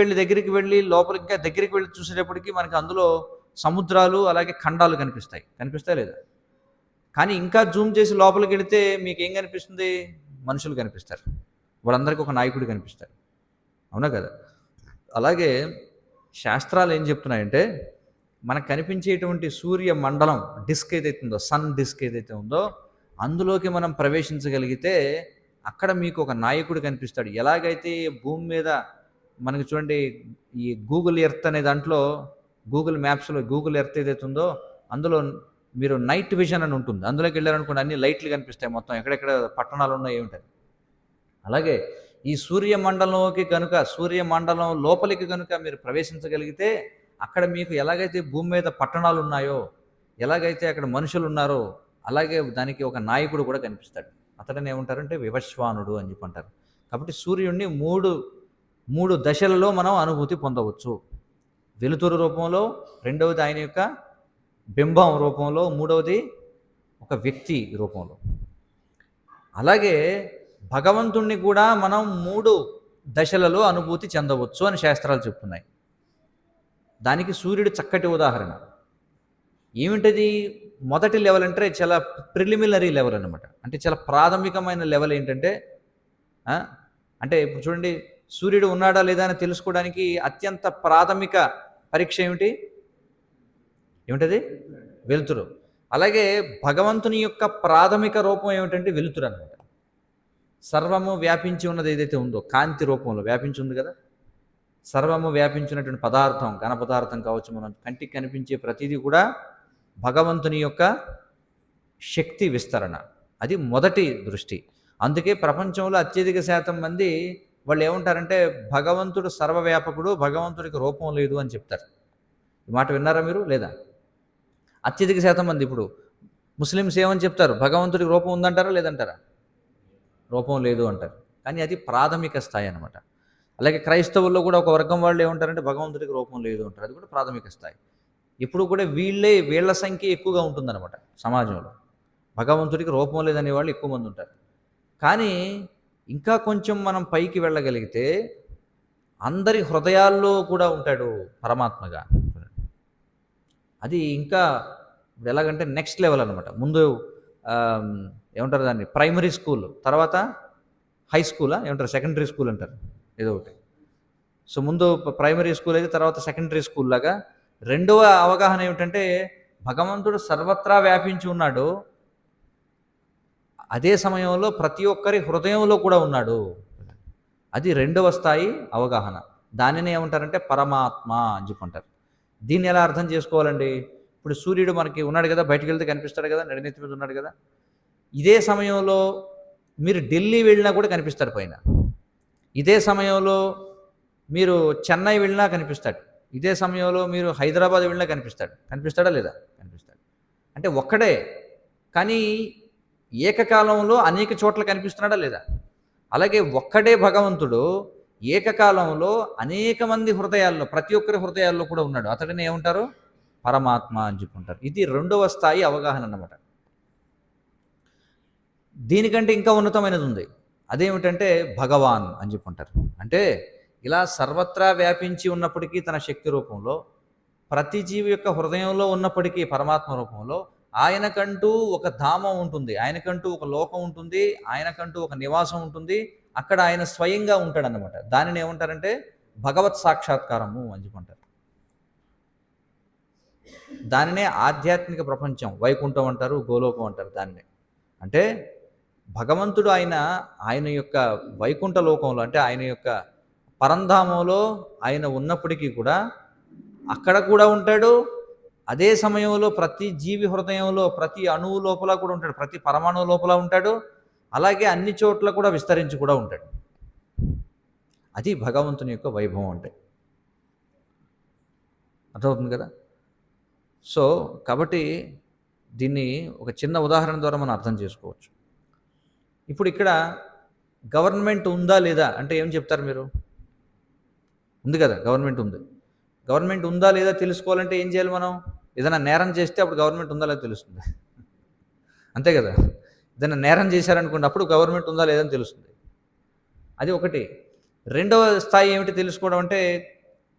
వెళ్ళి లోపలికి ఇంకా దగ్గరికి వెళ్ళి చూసేటప్పటికి మనకి అందులో సముద్రాలు అలాగే ఖండాలు కనిపిస్తాయి. కనిపిస్తాయా లేదా? కానీ ఇంకా జూమ్ చేసి లోపలికి వెళితే మీకేం కనిపిస్తుంది? మనుషులు కనిపిస్తారు. వాళ్ళందరికీ ఒక నాయకుడు కనిపిస్తాడు. అవునా కదా? అలాగే శాస్త్రాలు ఏం చెప్తున్నాయంటే మనకు కనిపించేటువంటి సూర్య మండలం డిస్క్ ఏదైతే ఉందో, సన్ డిస్క్ ఏదైతే ఉందో అందులోకి మనం ప్రవేశించగలిగితే అక్కడ మీకు ఒక నాయకుడు కనిపిస్తాడు. ఎలాగైతే భూమి మీద మనకి చూడండి ఈ గూగుల్ ఎర్త్ అనే దాంట్లో, గూగుల్ మ్యాప్స్లో గూగుల్ ఎర్త్ ఏదైతే ఉందో అందులో మీరు నైట్ విజన్ అని ఉంటుంది. అందులోకి వెళ్ళారనుకోండి అన్ని లైట్లు కనిపిస్తాయి, మొత్తం ఎక్కడెక్కడ పట్టణాలు ఉన్నాయి ఏమిటాయి. అలాగే ఈ సూర్యమండలంలోకి కనుక, సూర్యమండలం లోపలికి కనుక మీరు ప్రవేశించగలిగితే అక్కడ మీకు ఎలాగైతే భూమి మీద పట్టణాలు ఉన్నాయో, ఎలాగైతే అక్కడ మనుషులు ఉన్నారో అలాగే దానికి ఒక నాయకుడు కూడా కనిపిస్తాడు. అతడిని ఏమంటారంటే వివశ్వానుడు అని చెప్పి అంటారు. కాబట్టి సూర్యుడిని మూడు దశలలో మనం అనుభూతి పొందవచ్చు. వెలుతురు రూపంలో, రెండవది ఆయన యొక్క బింబం రూపంలో, మూడవది ఒక వ్యక్తి రూపంలో. అలాగే భగవంతుణ్ణి కూడా మనం 3 దశలలో అనుభూతి చెందవచ్చు అని శాస్త్రాలు చెప్తున్నాయి. దానికి సూర్యుడు చక్కటి ఉదాహరణ. ఏమిటది? మొదటి లెవెల్ అంటే చాలా ప్రిలిమినరీ లెవెల్ అనమాట. అంటే చాలా ప్రాథమికమైన లెవెల్ ఏంటంటే, అంటే ఇప్పుడు చూడండి, సూర్యుడు ఉన్నాడా లేదా అని తెలుసుకోవడానికి అత్యంత ప్రాథమిక పరీక్ష ఏమిటది? వెలుతురు. అలాగే భగవంతుని యొక్క ప్రాథమిక రూపం ఏమిటంటే వెలుతురు అనమాట. సర్వము వ్యాపించి ఉన్నది ఏదైతే ఉందో కాంతి రూపంలో వ్యాపించి ఉంది కదా. సర్వము వ్యాపించినటువంటి పదార్థం, ఘన పదార్థం కావచ్చు, మనం కంటికి కనిపించే ప్రతిదీ కూడా భగవంతుని యొక్క శక్తి విస్తరణ. అది మొదటి దృష్టి. అందుకే ప్రపంచంలో అత్యధిక శాతం మంది వాళ్ళు ఏమంటారంటే భగవంతుడు సర్వవ్యాపకుడు, భగవంతుడికి రూపం లేదు అని చెప్తారు. ఈ మాట విన్నారా మీరు లేదా? అత్యధిక శాతం మంది ఇప్పుడు ముస్లిమ్స్ ఏమని చెప్తారు? భగవంతుడికి రూపం ఉందంటారా లేదంటారా? రూపం లేదు అంటారు. కానీ అది ప్రాథమిక స్థాయి అనమాట. అలాగే క్రైస్తవుల్లో కూడా ఒక వర్గం వాళ్ళు ఏమంటారంటే భగవంతుడికి రూపం లేదు అంటారు. అది కూడా ప్రాథమిక స్థాయి. ఇప్పుడు కూడా వీళ్ళ సంఖ్య ఎక్కువగా ఉంటుందన్నమాట సమాజంలో. భగవంతుడికి రూపం లేదనే వాళ్ళు ఎక్కువ మంది ఉంటారు. కానీ ఇంకా కొంచెం మనం పైకి వెళ్ళగలిగితే అందరి హృదయాల్లో కూడా ఉంటాడు పరమాత్మగా. అది ఇంకా ఎలాగంటే నెక్స్ట్ లెవెల్ అనమాట. ముందు ఏమంటారు దాన్ని, ప్రైమరీ స్కూల్, తర్వాత హై స్కూలా ఏమంటారు, సెకండరీ స్కూల్ అంటారు ఏదో ఒకటి. సో ముందు ప్రైమరీ స్కూల్ అయితే తర్వాత సెకండరీ స్కూల్ లాగా రెండవ అవగాహన ఏమిటంటే భగవంతుడు సర్వత్రా వ్యాపించి ఉన్నాడు, అదే సమయంలో ప్రతి ఒక్కరి హృదయంలో కూడా ఉన్నాడు. అది రెండవ స్థాయి అవగాహన. దానిని ఏమంటారంటే పరమాత్మ అని చెప్పుంటారు. దీన్ని ఎలా అర్థం చేసుకోవాలండి? ఇప్పుడు సూర్యుడు మనకి ఉన్నాడు కదా, బయటికి వెళ్తే కనిపిస్తాడు కదా, నడినెత్తి మీద ఉన్నాడు కదా. ఇదే సమయంలో మీరు ఢిల్లీ వెళ్ళినా కూడా కనిపిస్తాడు పైన. ఇదే సమయంలో మీరు చెన్నై వెళ్ళినా కనిపిస్తాడు. ఇదే సమయంలో మీరు హైదరాబాద్ వెళ్ళినా కనిపిస్తాడా లేదా? కనిపిస్తాడు. అంటే ఒక్కడే, కానీ ఏకకాలంలో అనేక చోట్ల కనిపిస్తున్నాడా లేదా? అలాగే ఒక్కడే భగవంతుడు ఏకకాలంలో అనేక మంది హృదయాల్లో, ప్రతి ఒక్కరి హృదయాల్లో కూడా ఉన్నాడు. అతడిని ఏమంటారు? పరమాత్మ అని చెప్పుకుంటారు. ఇది రెండవ స్థాయి అవగాహన అన్నమాట. దీనికంటే ఇంకా ఉన్నతమైనది ఉంది. అదేమిటంటే భగవాన్ అని చెప్పుకుంటారు. అంటే ఇలా సర్వత్రా వ్యాపించి ఉన్నప్పటికీ తన శక్తి రూపంలో, ప్రతి జీవి యొక్క హృదయంలో ఉన్నప్పటికీ పరమాత్మ రూపంలో ఆయనకంటూ ఒక ధామం ఉంటుంది, ఆయనకంటూ ఒక లోకం ఉంటుంది, ఆయనకంటూ ఒక నివాసం ఉంటుంది. అక్కడ ఆయన స్వయంగా ఉంటాడన్నమాట. దానిని ఏమంటారంటే భగవత్ సాక్షాత్కారము అని చెప్పుకుంటారు. దానినే ఆధ్యాత్మిక ప్రపంచం, వైకుంఠం అంటారు, గోలోకం అంటారు. దానినే అంటే భగవంతుడు ఆయన యొక్క వైకుంఠ లోకంలో, అంటే ఆయన యొక్క పరంధామంలో ఆయన ఉన్నప్పటికీ కూడా అక్కడ కూడా ఉంటాడు. అదే సమయంలో ప్రతి జీవి హృదయంలో, ప్రతి అణువు లోపల కూడా ఉంటాడు, ప్రతి పరమాణువు లోపల ఉంటాడు. అలాగే అన్ని చోట్ల కూడా విస్తరించి కూడా ఉంటాడు. అది భగవంతుని యొక్క వైభవం అంటే. అర్థమవుతుంది కదా? సో కాబట్టి దీన్ని ఒక చిన్న ఉదాహరణ ద్వారా మనం అర్థం చేసుకోవచ్చు. ఇప్పుడు ఇక్కడ గవర్నమెంట్ ఉందా లేదా అంటే ఏం చెప్తారు మీరు? ఉంది కదా, గవర్నమెంట్ ఉంది. గవర్నమెంట్ ఉందా లేదా తెలుసుకోవాలంటే ఏం చేయాలి? మనం ఏదైనా నేరం చేస్తే అప్పుడు గవర్నమెంట్ ఉందా లేదా తెలుస్తుంది. అంతే కదా? ఏదైనా నేరం చేశారనుకోండి, అప్పుడు గవర్నమెంట్ ఉందా లేదని తెలుస్తుంది. అది ఒకటి. రెండవ స్థాయి ఏమిటి తెలుసుకోవడం అంటే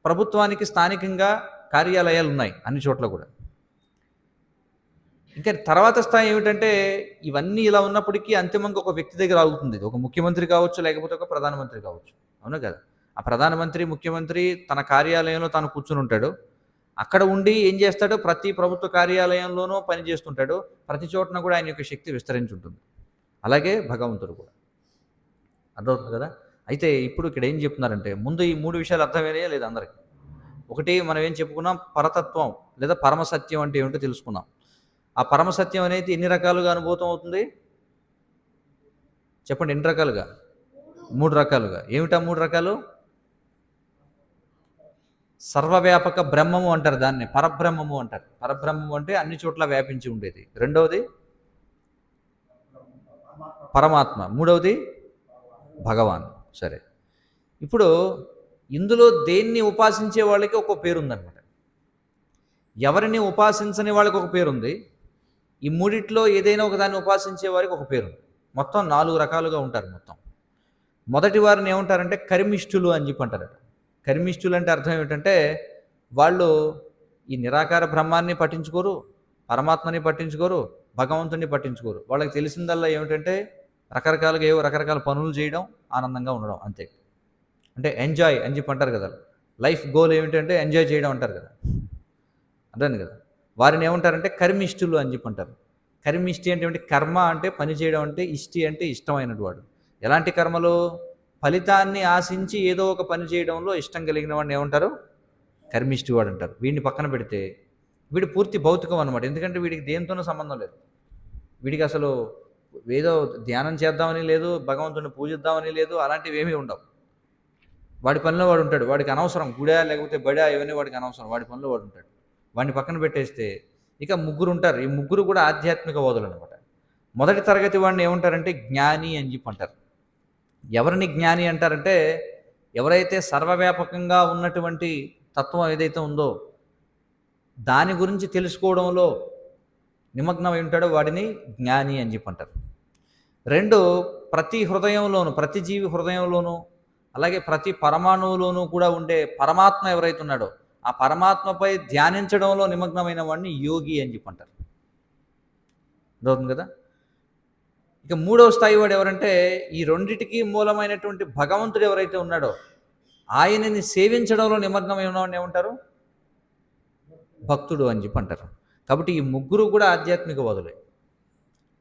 ప్రభుత్వానికి స్థానికంగా కార్యాలయాలు ఉన్నాయి అన్ని చోట్ల కూడా. ఇంకా తర్వాత స్థాయి ఏమిటంటే ఇవన్నీ ఇలా ఉన్నప్పటికీ అంతిమంగా ఒక వ్యక్తి దగ్గర ఆగుతుంది. ఒక ముఖ్యమంత్రి కావచ్చు, లేకపోతే ఒక ప్రధానమంత్రి కావచ్చు. అవునా కదా? ఆ ప్రధానమంత్రి, ముఖ్యమంత్రి తన కార్యాలయంలో తాను కూర్చుని ఉంటాడు. అక్కడ ఉండి ఏం చేస్తాడు? ప్రతి ప్రభుత్వ కార్యాలయంలోనూ పని చేస్తుంటాడు. ప్రతి చోటన కూడా ఆయన యొక్క శక్తి విస్తరించి ఉంటుంది. అలాగే భగవంతుడు కూడా. అర్థమవుతుంది కదా? అయితే ఇప్పుడు ఇక్కడ ఏం చెప్తున్నారంటే ముందు ఈ 3 విషయాలు అర్థమయ్యాయా లేదా అందరికి? ఒకటి మనం ఏం చెప్పుకున్నాం? పరతత్వం లేదా పరమసత్యం అంటే ఏమిటో తెలుసుకున్నాం. ఆ పరమసత్యం అనేది ఎన్ని రకాలుగా అనుభూతం అవుతుంది చెప్పండి? ఎన్ని రకాలుగా? 3 రకాలుగా. ఏమిటా 3 రకాలు? సర్వవ్యాపక బ్రహ్మము అంటారు దాన్ని, పరబ్రహ్మము అంటారు. పరబ్రహ్మము అంటే అన్ని చోట్ల వ్యాపించి ఉండేది. రెండవది పరమాత్మ, మూడవది భగవాన్. సరే, ఇప్పుడు ఇందులో దేన్ని ఉపాసించే వాళ్ళకి ఒక పేరు ఉందన్నమాట. ఎవరిని ఉపాసించని వాళ్ళకి ఒక పేరుంది. ఈ మూడిట్లో ఏదైనా ఒకదాన్ని ఉపాసించే వారికి ఒక పేరు. మొత్తం 4 రకాలుగా ఉంటారు మొత్తం. మొదటి వారిని ఏమంటారంటే కర్మిష్ఠులు అని చెప్పి అంటారట. కర్మిష్ఠులు అంటే అర్థం ఏమిటంటే వాళ్ళు ఈ నిరాకార బ్రహ్మాన్ని పట్టించుకోరు, పరమాత్మని పట్టించుకోరు, భగవంతుని పట్టించుకోరు. వాళ్ళకి తెలిసిందల్లా ఏమిటంటే రకరకాల పనులు చేయడం, ఆనందంగా ఉండడం, అంతే. అంటే ఎంజాయ్ అని చెప్పి అంటారు కదా. లైఫ్ గోల్ ఏమిటంటే ఎంజాయ్ చేయడం అంటారు కదా, అర్థం కదా. వారిని ఏమంటారంటే కర్మిష్ఠులు అని చెప్పి అంటారు. కర్మిష్టి అంటే ఏమిటి? కర్మ అంటే పని చేయడం, అంటే ఇష్టి అంటే ఇష్టమైనటు వాడు. ఎలాంటి కర్మలు? ఫలితాన్ని ఆశించి ఏదో ఒక పని చేయడంలో ఇష్టం కలిగిన వాడిని ఏమంటారు? కర్మిష్టి వాడు అంటారు. వీడిని పక్కన పెడితే వీడు పూర్తి భౌతికం అనమాట. ఎందుకంటే వీడికి దేనితోనూ సంబంధం లేదు. వీడికి అసలు ఏదో ధ్యానం చేద్దామని లేదు, భగవంతుని పూజిద్దామని లేదు, అలాంటివి ఏమీ ఉండవు. వాడి పనిలో వాడు ఉంటాడు. వాడికి అనవసరం గుడా లేకపోతే బడా ఇవన్నీ వాడికి అనవసరం. వాడి పనిలో వాడు ఉంటాడు. వాడిని పక్కన పెట్టేస్తే ఇక 3 ఉంటారు. ఈ 3 కూడా ఆధ్యాత్మికవాదులు అనమాట. మొదటి తరగతి వాడిని ఏమంటారంటే జ్ఞాని అని చెప్పి అంటారు. ఎవరిని జ్ఞాని అంటారంటే ఎవరైతే సర్వవ్యాపకంగా ఉన్నటువంటి తత్వం ఏదైతే ఉందో దాని గురించి తెలుసుకోవడంలో నిమగ్నమై ఉంటాడో వాడిని జ్ఞాని అని చెప్పి అంటారు. 2, ప్రతి హృదయంలోనూ, ప్రతి జీవి హృదయంలోనూ, అలాగే ప్రతి పరమాణువులోనూ కూడా ఉండే పరమాత్మ ఎవరైతే ఉన్నాడో ఆ పరమాత్మపై ధ్యానించడంలో నిమగ్నమైన వాడిని యోగి అని చెప్పి అంటారు. అర్థమవుతుంది కదా? ఇక 3వ స్థాయి వాడు ఎవరంటే ఈ రెండిటికి మూలమైనటువంటి భగవంతుడు ఎవరైతే ఉన్నాడో ఆయనని సేవించడంలో నిమగ్నమైన వాడిని ఏమంటారు? భక్తుడు అని చెప్పి అంటారు. కాబట్టి ఈ 3 కూడా ఆధ్యాత్మికవాదులే.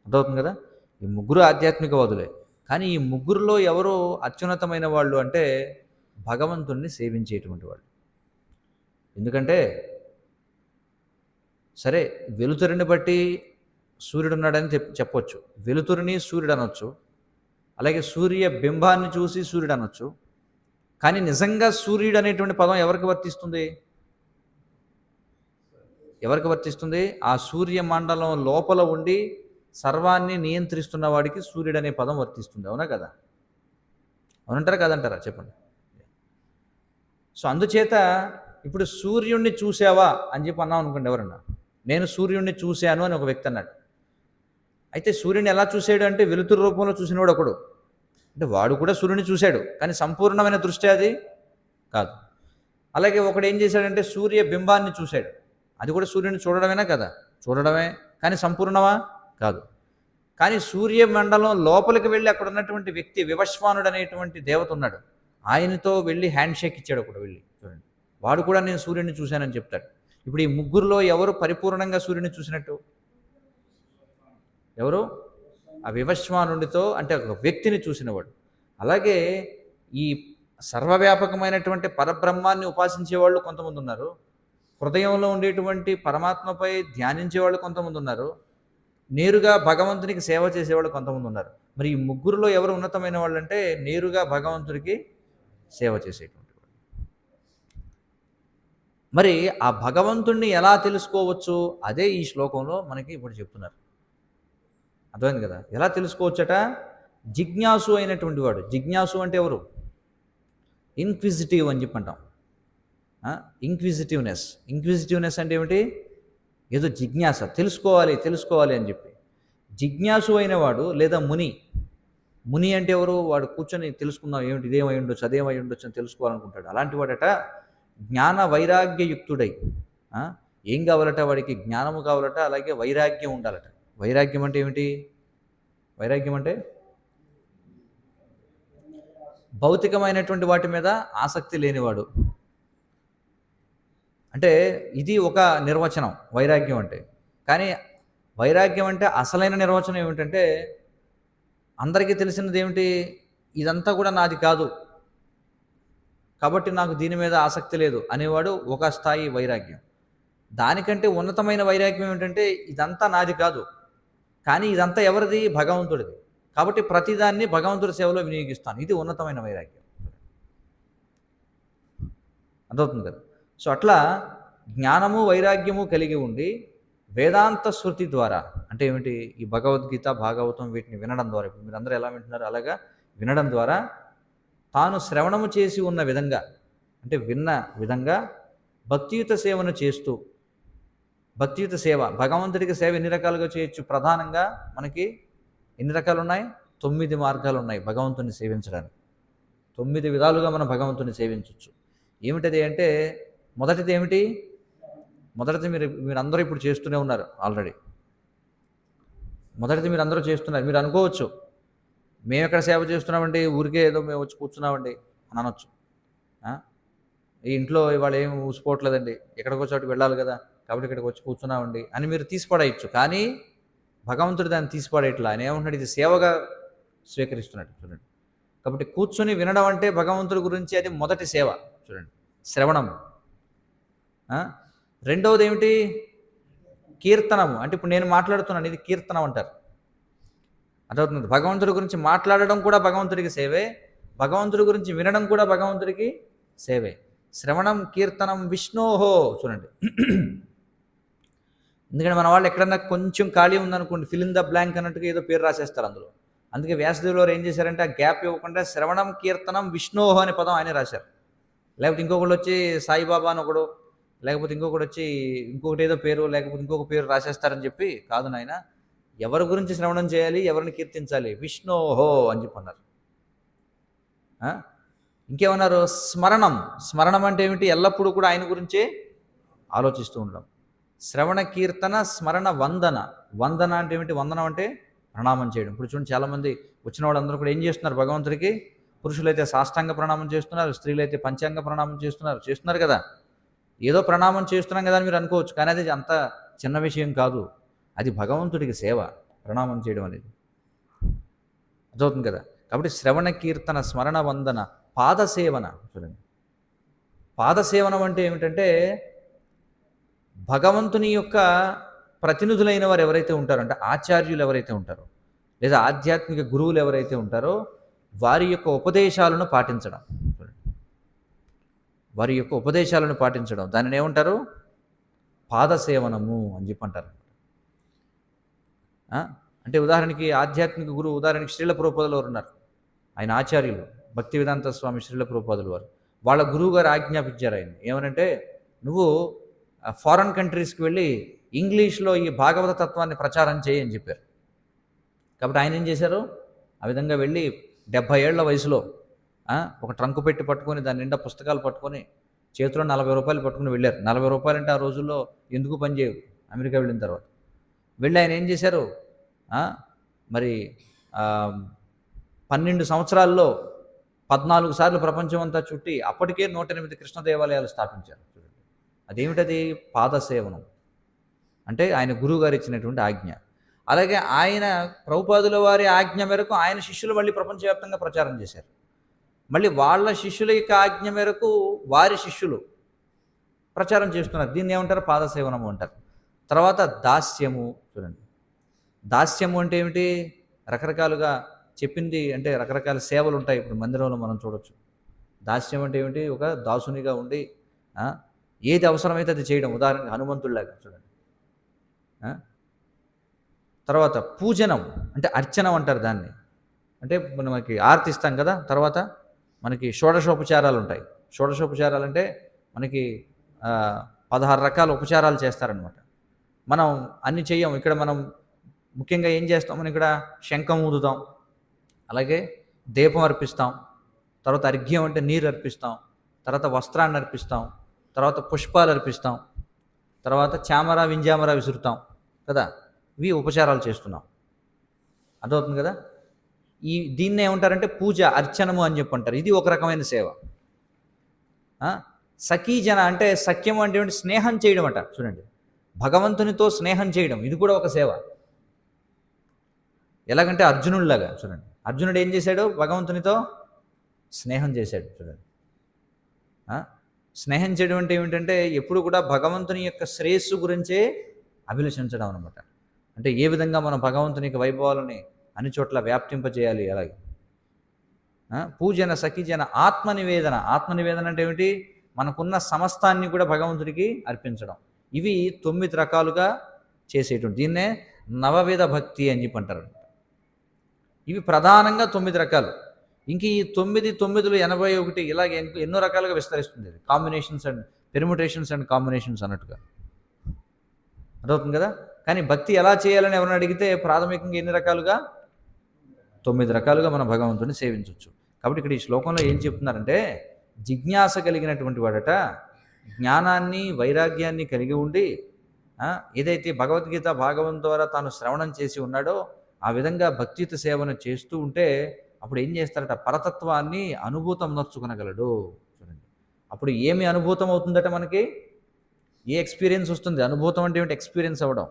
అర్థమవుతుంది కదా? ఈ 3 ఆధ్యాత్మికవాదులే. కానీ ఈ 3లో ఎవరు అత్యున్నతమైన వాళ్ళు అంటే భగవంతుణ్ణి సేవించేటువంటి వాళ్ళు. ఎందుకంటే సరే, వెలుతురిని బట్టి సూర్యుడు ఉన్నాడని చెప్పొచ్చు. వెలుతురిని సూర్యుడు అనొచ్చు. అలాగే సూర్య బింబాన్ని చూసి సూర్యుడు అనొచ్చు. కానీ నిజంగా సూర్యుడు అనేటువంటి పదం ఎవరికి వర్తిస్తుంది? ఎవరికి వర్తిస్తుంది? ఆ సూర్య మండలం లోపల ఉండి సర్వాన్ని నియంత్రిస్తున్న వాడికి సూర్యుడు అనే పదం వర్తిస్తుంది. అవునా కదా? అవునంటారా కాదంటారా చెప్పండి. సో అందుచేత ఇప్పుడు సూర్యుడిని చూసావా అని చెప్పి అన్నాం అనుకోండి. ఎవరన్నా నేను సూర్యుడిని చూశాను అని ఒక వ్యక్తి అన్నాడు. అయితే సూర్యుని ఎలా చూశాడు అంటే వెలుతురు రూపంలో చూసినవాడు ఒకడు. అంటే వాడు కూడా సూర్యుని చూశాడు, కానీ సంపూర్ణమైన దృష్టి అది కాదు. అలాగే ఒకడు ఏం చేశాడంటే సూర్య బింబాన్ని చూశాడు. అది కూడా సూర్యుని చూడడమేనా కదా? చూడడమే, కానీ సంపూర్ణమా? కాదు. కానీ సూర్యమండలం లోపలికి వెళ్ళి అక్కడ ఉన్నటువంటి వ్యక్తి వివశ్వానుడు అనేటువంటి దేవత ఉన్నాడు. ఆయనతో వెళ్ళి హ్యాండ్ షేక్ ఇచ్చాడు ఒకడు వెళ్ళి. చూడండి, వాడు కూడా నేను సూర్యుడిని చూశానని చెప్తాడు. ఇప్పుడు ఈ 3లో ఎవరు పరిపూర్ణంగా సూర్యుని చూసినట్టు? ఎవరు? ఆ వివశ్వానుడితో, అంటే ఒక వ్యక్తిని చూసినవాడు. అలాగే ఈ సర్వవ్యాపకమైనటువంటి పరబ్రహ్మాన్ని ఉపాసించే వాళ్ళు కొంతమంది ఉన్నారు. హృదయంలో ఉండేటువంటి పరమాత్మపై ధ్యానించే వాళ్ళు కొంతమంది ఉన్నారు. నేరుగా భగవంతునికి సేవ చేసేవాళ్ళు కొంతమంది ఉన్నారు. మరి ఈ 3లో ఎవరు ఉన్నతమైన వాళ్ళు అంటే నేరుగా భగవంతుడికి సేవ చేసేటువంటి వాళ్ళు. మరి ఆ భగవంతుణ్ణి ఎలా తెలుసుకోవచ్చు? అదే ఈ శ్లోకంలో మనకి ఇప్పుడు చెప్తున్నారు. అర్థమైంది కదా? ఎలా తెలుసుకోవచ్చట? జిజ్ఞాసు అయినటువంటి వాడు. జిజ్ఞాసు అంటే ఎవరు? ఇన్క్విజిటివ్ అని చెప్పి అంటాం. ఇంక్విజిటివ్నెస్ అంటే ఏమిటి? ఏదో జిజ్ఞాస, తెలుసుకోవాలి అని చెప్పి. జిజ్ఞాసు అయిన వాడు లేదా ముని అంటే ఎవరు? వాడు కూర్చొని తెలుసుకుందాం, ఏమిటి ఇదేమై ఉండొచ్చు, అదేమై ఉండొచ్చు అని తెలుసుకోవాలనుకుంటాడు. అలాంటి వాడట జ్ఞాన వైరాగ్యయుక్తుడై. ఏం కావాలట వాడికి? జ్ఞానము కావాలట, అలాగే వైరాగ్యం ఉండాలట. వైరాగ్యం అంటే ఏమిటి? వైరాగ్యం అంటే భౌతికమైనటువంటి వాటి మీద ఆసక్తి లేనివాడు. అంటే ఇది ఒక నిర్వచనం వైరాగ్యం అంటే. కానీ వైరాగ్యం అంటే అసలైన నిర్వచనం ఏమిటంటే, అందరికీ తెలిసినది ఏమిటి? ఇదంతా కూడా నాది కాదు, కాబట్టి నాకు దీని మీద ఆసక్తి లేదు అనేవాడు ఒక స్థాయి వైరాగ్యం. దానికంటే ఉన్నతమైన వైరాగ్యం ఏమిటంటే, ఇదంతా నాది కాదు, కానీ ఇదంతా ఎవరిది? భగవంతుడిది, కాబట్టి ప్రతిదాన్ని భగవంతుడి సేవలో వినియోగిస్తాను. ఇది ఉన్నతమైన వైరాగ్యం. అర్థవుతుంది కదా? సో అట్లా జ్ఞానము వైరాగ్యము కలిగి ఉండి వేదాంత శృతి ద్వారా, అంటే ఏమిటి? ఈ భగవద్గీత, భాగవతం వీటిని వినడం ద్వారా, ఇప్పుడు మీరు అందరూ ఎలా వింటున్నారు అలాగా వినడం ద్వారా తాను శ్రవణము చేసి ఉన్న విధంగా, అంటే విన్న విధంగా భక్తియుత సేవను చేస్తూ, భక్తియుత సేవ, భగవంతుడికి సేవ ఎన్ని రకాలుగా చేయొచ్చు? ప్రధానంగా మనకి ఎన్ని రకాలు ఉన్నాయి? 9 మార్గాలు ఉన్నాయి భగవంతుని సేవించడానికి. 9 విధాలుగా మనం భగవంతుని సేవించవచ్చు. ఏమిటది అంటే, మొదటిది ఏమిటి? మొదటిది మీరందరూ ఇప్పుడు చేస్తూనే ఉన్నారు ఆల్రెడీ. మొదటిది మీరందరూ చేస్తున్నారు. మీరు అనుకోవచ్చు, మేము ఎక్కడ సేవ చేస్తున్నామండి, ఊరికే ఏదో మేము వచ్చి కూర్చున్నామండి అని అనొచ్చు. ఈ ఇంట్లో ఇవాళ ఏం ఊసిపోవట్లేదండి, ఎక్కడికో చోటుకి వెళ్ళాలి కదా, కాబట్టి ఇక్కడికి వచ్చి కూర్చున్నామండి అని మీరు తీసిపడేయచ్చు. కానీ భగవంతుడు దాన్ని తీసిపడేయట్లా. ఆయన ఏమంటున్నాడు? ఇది సేవగా స్వీకరిస్తున్నాడు. చూడండి. కాబట్టి కూర్చొని వినడం అంటే భగవంతుడి గురించి అది మొదటి సేవ. చూడండి, శ్రవణము. రెండవది ఏమిటి? కీర్తనము. అంటే ఇప్పుడు నేను మాట్లాడుతున్నాను, ఇది కీర్తనం అంటారు. అర్థమవుతుంది. భగవంతుడి గురించి మాట్లాడడం కూడా భగవంతుడికి సేవే, భగవంతుడి గురించి వినడం కూడా భగవంతుడికి సేవే. శ్రవణం కీర్తనం విష్ణోహో. చూడండి, ఎందుకంటే మన వాళ్ళు ఎక్కడన్నా కొంచెం ఖాళీ ఉందనుకోండి, ఫిల్ ఇన్ ద బ్లాంక్ అన్నట్టుగా ఏదో పేరు రాసేస్తారు అందులో. అందుకే వ్యాసదేవులు వారు ఏం చేశారంటే, ఆ గ్యాప్ ఇవ్వకుండా శ్రవణం కీర్తనం విష్ణోహో అనే పదం ఆయనే రాశారు. లేకపోతే ఇంకొకళ్ళు వచ్చి సాయిబాబా అని ఒకడు, లేకపోతే ఇంకొకటి వచ్చి ఇంకొకటి ఏదో పేరు, లేకపోతే ఇంకొక పేరు రాసేస్తారని చెప్పి కాదు నాయన, ఎవరి గురించి శ్రవణం చేయాలి, ఎవరిని కీర్తించాలి? విష్ణోహో అని చెప్పి అన్నారు. ఇంకేమన్నారు? స్మరణం. స్మరణం అంటే ఏమిటి? ఎల్లప్పుడూ కూడా ఆయన గురించే ఆలోచిస్తూ ఉండడం. శ్రవణ కీర్తన స్మరణ వందన. వందన అంటే ఏమిటి? వందనం అంటే ప్రణామం చేయడం. ఇప్పుడు చూడండి, చాలామంది వచ్చిన వాళ్ళందరూ కూడా ఏం చేస్తున్నారు భగవంతుడికి? పురుషులైతే సాష్టాంగ ప్రణామం చేస్తున్నారు, స్త్రీలైతే పంచాంగ ప్రణామం చేస్తున్నారు కదా. ఏదో ప్రణామం చేస్తున్నాం కదా అని మీరు అనుకోవచ్చు, కానీ అది అంత చిన్న విషయం కాదు. అది భగవంతుడికి సేవ, ప్రణామం చేయడం అనేది. అర్థమవుతుంది కదా. కాబట్టి శ్రవణ కీర్తన స్మరణ వందన పాదసేవన. చూడండి, పాదసేవనం అంటే ఏమిటంటే, భగవంతుని యొక్క ప్రతినిధులైన వారు ఎవరైతే ఉంటారో, అంటే ఆచార్యులు ఎవరైతే ఉంటారో, లేదా ఆధ్యాత్మిక గురువులు ఎవరైతే ఉంటారో, వారి యొక్క ఉపదేశాలను పాటించడం. వారి యొక్క ఉపదేశాలను పాటించడం, దానిని ఏమంటారు? పాదసేవనము అని చెప్పి అంటారు. అంటే ఉదాహరణకి ఆధ్యాత్మిక గురువు, ఉదాహరణకి శ్రీల ప్రభుపాదులు వారు ఉన్నారు. ఆయన ఆచార్యులు భక్తి వేదాంత స్వామి శ్రీల ప్రభుపాదులు వారు. వాళ్ళ గురువు గారు ఆజ్ఞాపించారు ఆయన ఏమనంటే, నువ్వు ఫారెన్ కంట్రీస్కి వెళ్ళి ఇంగ్లీష్లో ఈ భాగవత తత్వాన్ని ప్రచారం చేయి అని చెప్పారు. కాబట్టి ఆయన ఏం చేశారు? ఆ విధంగా వెళ్ళి 70 ఏళ్ల వయసులో ఒక ట్రంకు పెట్టి పట్టుకొని, దాని నిండా పుస్తకాలు పట్టుకొని, చేతిలో 40 రూపాయలు పట్టుకుని వెళ్ళారు. 40 రూపాయలు అంటే ఆ రోజుల్లో ఎందుకు పనిచేయవు. అమెరికా వెళ్ళిన తర్వాత వెళ్ళి ఆయన ఏం చేశారు? మరి 12 సంవత్సరాల్లో 14 సార్లు ప్రపంచం అంతా చుట్టి అప్పటికే 108 కృష్ణ దేవాలయాలు స్థాపించారు. అదేమిటది? పాదసేవనం. అంటే ఆయన గురువు గారు ఇచ్చినటువంటి ఆజ్ఞ. అలాగే ఆయన ప్రభుపాదుల వారి ఆజ్ఞ మేరకు ఆయన శిష్యులు మళ్ళీ ప్రపంచవ్యాప్తంగా ప్రచారం చేశారు. మళ్ళీ వాళ్ళ శిష్యుల యొక్క ఆజ్ఞ మేరకు వారి శిష్యులు ప్రచారం చేస్తున్నారు. దీన్ని ఏమంటారు? పాదసేవనము అంటారు. తర్వాత దాస్యము. చూడండి, దాస్యము అంటే ఏమిటి? రకరకాలుగా చెప్పింది, అంటే రకరకాల సేవలు ఉంటాయి. ఇప్పుడు మందిరంలో మనం చూడొచ్చు. దాస్యం అంటే ఏమిటి? ఒక దాసునిగా ఉండి ఏది అవసరమైతే అది చేయడం. ఉదాహరణకి హనుమంతుడిలాగా. చూడండి. తర్వాత పూజనం అంటే అర్చనం అంటారు దాన్ని. అంటే మనకి ఆరతి ఇస్తాం కదా, తర్వాత మనకి షోడశోపచారాలు ఉంటాయి. షోడశోపచారాలు అంటే మనకి 16 రకాల ఉపచారాలు చేస్తారనమాట. మనం అన్ని చెయ్యం. ఇక్కడ మనం ముఖ్యంగా ఏం చేస్తాం? మనం ఇక్కడ శంఖం ఊదుతాం, అలాగే దీపం అర్పిస్తాం, తర్వాత అర్ఘ్యం అంటే నీరు అర్పిస్తాం, తర్వాత వస్త్రాన్ని అర్పిస్తాం, తర్వాత పుష్పాలు అర్పిస్తాం, తర్వాత చామర వింజామర విసురుతాం కదా, ఇవి ఉపచారాలు చేస్తున్నాం. అర్థమవుతుంది కదా. దీన్ని ఏమంటారంటే పూజ, అర్చనము అని చెప్పి అంటారు. ఇది ఒక రకమైన సేవ. సఖీజన అంటే సఖ్యము అంటే స్నేహం చేయడం అట. చూడండి, భగవంతునితో స్నేహం చేయడం, ఇది కూడా ఒక సేవ. ఎలాగంటే అర్జునుడిలాగా. చూడండి, అర్జునుడు ఏం చేశాడు? భగవంతునితో స్నేహం చేశాడు. చూడండి, స్నేహం చేయడం అంటే ఏమిటంటే ఎప్పుడు కూడా భగవంతుని యొక్క శ్రేయస్సు గురించే అభిలషించడం అనమాట. అంటే ఏ విధంగా మనం భగవంతుని యొక్క వైభవాలని అన్ని చోట్ల వ్యాప్తింపజేయాలి. అలాగే పూజన సఖిజన ఆత్మనివేదన. ఆత్మనివేదన అంటే ఏమిటి? మనకున్న సమస్తాన్ని కూడా భగవంతుడికి అర్పించడం. ఇవి 9 రకాలుగా చేసేటువంటి, దీన్నే నవవిధ భక్తి అని చెప్పి అంటారు. ఇవి ప్రధానంగా 9 రకాలు. ఇంక ఈ 9, 9, 81 ఇలాగే ఎన్నో రకాలుగా విస్తరిస్తుంది. Combinations and permutations and combinations అన్నట్టుగా. అర్థవుతుంది కదా. కానీ భక్తి ఎలా చేయాలని ఎవరిని అడిగితే ప్రాథమికంగా ఎన్ని రకాలుగా? 9 రకాలుగా మనం భగవంతుడిని సేవించవచ్చు. కాబట్టి ఇక్కడ ఈ శ్లోకంలో ఏం చెప్తున్నారంటే, జిజ్ఞాస కలిగినటువంటి వాడట జ్ఞానాన్ని వైరాగ్యాన్ని కలిగి ఉండి ఏదైతే భగవద్గీత భాగవతం ద్వారా తాను శ్రవణం చేసి ఉన్నాడో ఆ విధంగా భక్తియుత సేవను చేస్తూ ఉంటే అప్పుడు ఏం చేస్తారట? పరతత్వాన్ని అనుభూతం నర్చుకొనగలడు. చూడండి, అప్పుడు ఏమి అనుభూతం అవుతుందట మనకి? ఏ ఎక్స్పీరియన్స్ వస్తుంది? అనుభూతం అంటే ఏమిటి? ఎక్స్పీరియన్స్ అవ్వడం.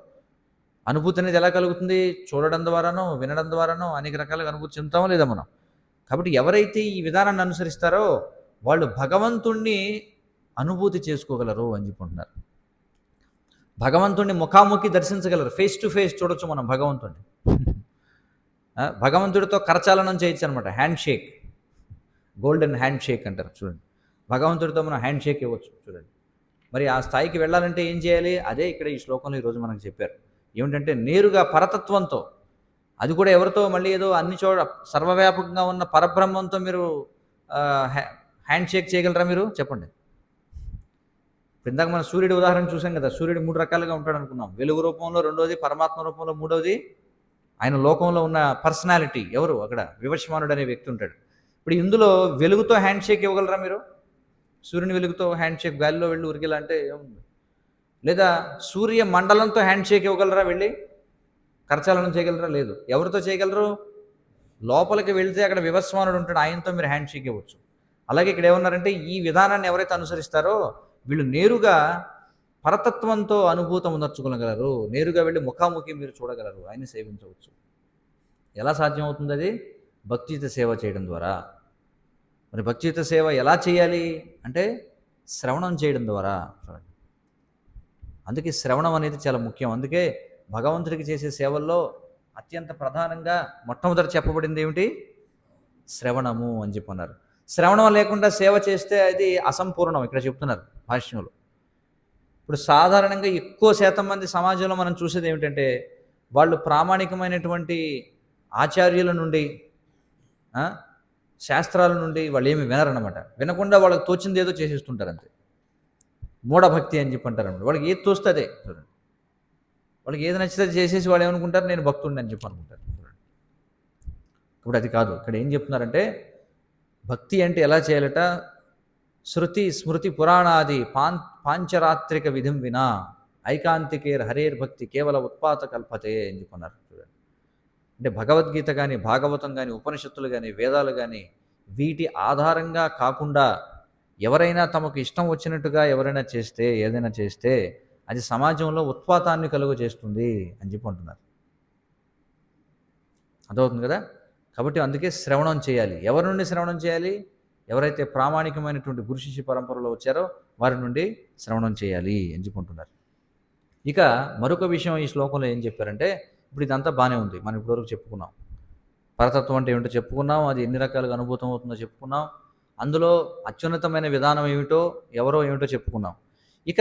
అనుభూతి అనేది ఎలా కలుగుతుంది? చూడడం ద్వారానో, వినడం ద్వారానో అనేక రకాలుగా అనుభూతి చెందుతామో లేదా మనం. కాబట్టి ఎవరైతే ఈ విధానాన్ని అనుసరిస్తారో వాళ్ళు భగవంతుణ్ణి అనుభూతి చేసుకోగలరు అని చెప్పుకుంటున్నారు. భగవంతుణ్ణి ముఖాముఖి దర్శించగలరు. ఫేస్ టు ఫేస్ చూడొచ్చు మనం భగవంతుణ్ణి. భగవంతుడితో కరచాలనం చేయొచ్చు అనమాట. Hand shake, golden hand shake అంటారు. చూడండి, భగవంతుడితో మనం హ్యాండ్ షేక్ ఇవ్వచ్చు. చూడండి, మరి ఆ స్థాయికి వెళ్ళాలంటే ఏం చేయాలి? అదే ఇక్కడ ఈ శ్లోకంలో ఈరోజు మనకు చెప్పారు. ఏమిటంటే నేరుగా పరతత్వంతో, అది కూడా ఎవరితో? మళ్ళీ ఏదో అన్ని సర్వవ్యాపకంగా ఉన్న పరబ్రహ్మంతో మీరు హ్యాండ్ షేక్ చేయగలరా మీరు? చెప్పండి. ఇప్పుడు ఇందాక మనం సూర్యుడి ఉదాహరణ చూసాం కదా. సూర్యుడు 3 రకాలుగా ఉంటాడు అనుకున్నాం. వెలుగు రూపంలో, రెండోది పరమాత్మ రూపంలో, మూడవది ఆయన లోకంలో ఉన్న పర్సనాలిటీ. ఎవరు? అక్కడ వివస్వానుడు అనే వ్యక్తి ఉంటాడు. ఇప్పుడు ఇందులో వెలుగుతో హ్యాండ్ షేక్ ఇవ్వగలరా మీరు? సూర్యుని వెలుగుతో హ్యాండ్ షేక్, గాలిలో వెళ్ళి ఉరికేలా అంటే ఏముంది? లేదా సూర్య మండలంతో హ్యాండ్ షేక్ ఇవ్వగలరా? వెళ్ళి కరచాలనం చేయగలరా? లేదు. ఎవరితో చేయగలరు? లోపలికి వెళితే అక్కడ వివస్వానుడు ఉంటాడు, ఆయనతో మీరు హ్యాండ్ షేక్ ఇవ్వచ్చు. అలాగే ఇక్కడ ఏమన్నారంటే ఈ విధానాన్ని ఎవరైతే అనుసరిస్తారో వీళ్ళు నేరుగా పరతత్వంతో అనుభూతం నర్చుకోగలరు. నేరుగా వెళ్ళి ముఖాముఖి మీరు చూడగలరు, ఆయన్ని సేవించవచ్చు. ఎలా సాధ్యమవుతుంది? అది భక్తియుత సేవ చేయడం ద్వారా. మరి భక్తియుత సేవ ఎలా చేయాలి అంటే శ్రవణం చేయడం ద్వారా. చూడండి, అందుకే శ్రవణం అనేది చాలా ముఖ్యం. అందుకే భగవంతుడికి చేసే సేవల్లో అత్యంత ప్రధానంగా మొట్టమొదటి చెప్పబడింది ఏమిటి? శ్రవణము అని చెప్పన్నారు. శ్రవణం లేకుండా సేవ చేస్తే అది అసంపూర్ణం ఇక్కడ చెప్తున్నారు భాష్యంలో. ఇప్పుడు సాధారణంగా ఎక్కువ శాతం మంది సమాజంలో మనం చూసేది ఏమిటంటే వాళ్ళు ప్రామాణికమైనటువంటి ఆచార్యుల నుండి, శాస్త్రాల నుండి వాళ్ళు ఏమి వినరనమాట. వినకుండా వాళ్ళకి తోచింది ఏదో చేసేస్తుంటారు అంతే. మూఢభక్తి అని చెప్పి అంటారు. వాళ్ళకి ఏది తోస్తుంది చూడండి, వాళ్ళకి ఏది నచ్చితే చేసేసి వాళ్ళు ఏమనుకుంటారు? నేను భక్తుడిని అని చెప్పి అనుకుంటారు. ఇప్పుడు అది కాదు. ఇక్కడ ఏం చెప్తున్నారంటే భక్తి అంటే ఎలా చేయాలట? శృతి స్మృతి పురాణాది పాంచరాత్రిక విధిం వినా ఐకాంతికేర్ హరేర్ భక్తి కేవల ఉత్పాత కల్పతే అని చెప్పన్నారు. చూడండి, అంటే భగవద్గీత కానీ, భాగవతం కానీ, ఉపనిషత్తులు కానీ, వేదాలు కానీ వీటి ఆధారంగా కాకుండా ఎవరైనా తమకు ఇష్టం వచ్చినట్టుగా ఎవరైనా చేస్తే, ఏదైనా చేస్తే అది సమాజంలో ఉత్పాతాన్ని కలుగ చేస్తుంది అని చెప్పి అంటున్నారు. అర్థమవుతుంది కదా. కాబట్టి అందుకే శ్రవణం చేయాలి. ఎవరి నుండి శ్రవణం చేయాలి? ఎవరైతే ప్రామాణికమైనటువంటి గురు శిష్య పరంపరలో వచ్చారో వారి నుండి శ్రవణం చేయాలి అని చెప్పుకుంటున్నారు. ఇక మరొక విషయం ఈ శ్లోకంలో ఏం చెప్పారంటే, ఇప్పుడు ఇదంతా బాగానే ఉంది, మనం ఇప్పటివరకు చెప్పుకున్నాం. పరతత్వం అంటే ఏమిటో చెప్పుకున్నాం, అది ఎన్ని రకాలుగా అనుభూతం అవుతుందో చెప్పుకున్నాం, అందులో అత్యున్నతమైన విధానం ఏమిటో, ఎవరో ఏమిటో చెప్పుకున్నాం. ఇక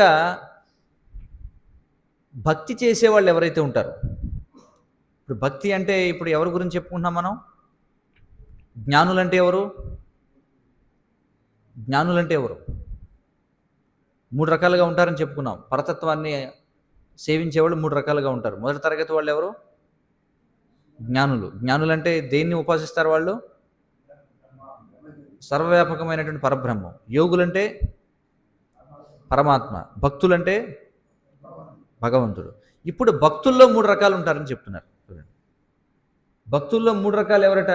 భక్తి చేసేవాళ్ళు ఎవరైతే ఉంటారో, ఇప్పుడు భక్తి అంటే ఇప్పుడు ఎవరి గురించి చెప్పుకుంటున్నాం మనం? జ్ఞానులంటే ఎవరు? జ్ఞానులంటే ఎవరు? 3 రకాలుగా ఉంటారని చెప్పుకున్నాం. పరతత్వాన్ని సేవించేవాళ్ళు 3 రకాలుగా ఉంటారు. మొదటి తరగతి వాళ్ళు ఎవరు? జ్ఞానులు. జ్ఞానులంటే దేన్ని ఉపాసిస్తారు వాళ్ళు? సర్వవ్యాపకమైనటువంటి పరబ్రహ్మం. యోగులంటే పరమాత్మ, భక్తులంటే భగవంతుడు. ఇప్పుడు భక్తుల్లో 3 రకాలు ఉంటారని చెప్తున్నారు. చూడండి, భక్తుల్లో 3 రకాలు ఎవరట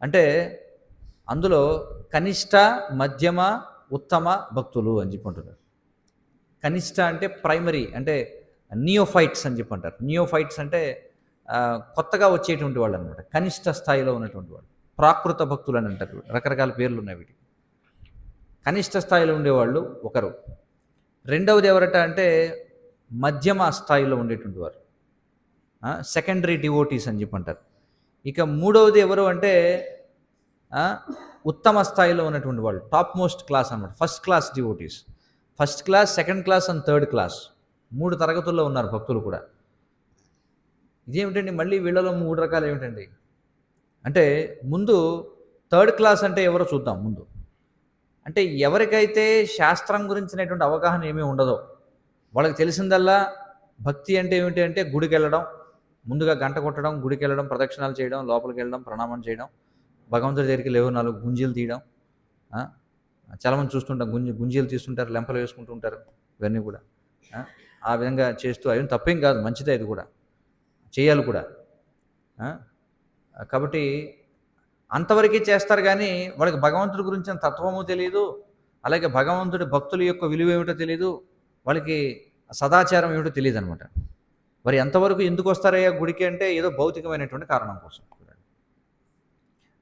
అంటే అందులో కనిష్ట, మధ్యమ, ఉత్తమ భక్తులు అని చెప్పుకుంటున్నారు. కనిష్ట అంటే ప్రైమరీ, అంటే నియోఫైట్స్ అని చెప్పంటారు. నియోఫైట్స్ అంటే కొత్తగా వచ్చేటువంటి వాళ్ళు అనమాట. కనిష్ట స్థాయిలో ఉన్నటువంటి వాళ్ళు ప్రాకృత భక్తులు అని అంటారు. రకరకాల పేర్లు ఉన్నాయి వీటికి. కనిష్ట స్థాయిలో ఉండేవాళ్ళు ఒకరు. రెండవది ఎవరట అంటే మధ్యమ స్థాయిలో ఉండేటువంటి వారు, సెకండరీ డివోటీస్ అని చెప్పంటారు. ఇక మూడవది ఎవరు అంటే ఉత్తమ స్థాయిలో ఉన్నటువంటి వాళ్ళు, టాప్ మోస్ట్ క్లాస్ అనమాట, first class devotees. First class, second class and third class, 3 తరగతుల్లో ఉన్నారు భక్తులు కూడా. ఇదేమిటండి మళ్ళీ వీళ్ళలో 3 రకాలు ఏమిటండి అంటే, ముందు థర్డ్ క్లాస్ అంటే ఎవరో చూద్దాం. ముందు అంటే ఎవరికైతే శాస్త్రం గురించినటువంటి అవగాహన ఏమీ ఉండదో, వాళ్ళకి తెలిసిందల్లా భక్తి అంటే ఏమిటి అంటే గుడికి వెళ్ళడం, ముందుగా గంట కొట్టడం, గుడికి వెళ్ళడం, ప్రదక్షిణాలు చేయడం, లోపలికి వెళ్ళడం, ప్రణామం చేయడం, భగవంతుడి దగ్గరికి లేవు 4 గుంజీలు తీయడం. చాలామంది చూస్తుంటాం, గుంజీలు తీస్తుంటారు, లెంపలు వేసుకుంటూ ఉంటారు. ఇవన్నీ కూడా ఆ విధంగా చేస్తూ, అవి తప్పేం కాదు, మంచిదే, ఇది కూడా చేయాలి కూడా. కాబట్టి అంతవరకే చేస్తారు, కానీ వాళ్ళకి భగవంతుడి గురించిన తత్వము తెలియదు, అలాగే భగవంతుడి భక్తుల యొక్క విలువ ఏమిటో తెలియదు, వాళ్ళకి సదాచారం ఏమిటో తెలియదు అనమాట. మరి ఎంతవరకు ఎందుకు వస్తారయ్యా గుడికి అంటే ఏదో భౌతికమైనటువంటి కారణం కోసం.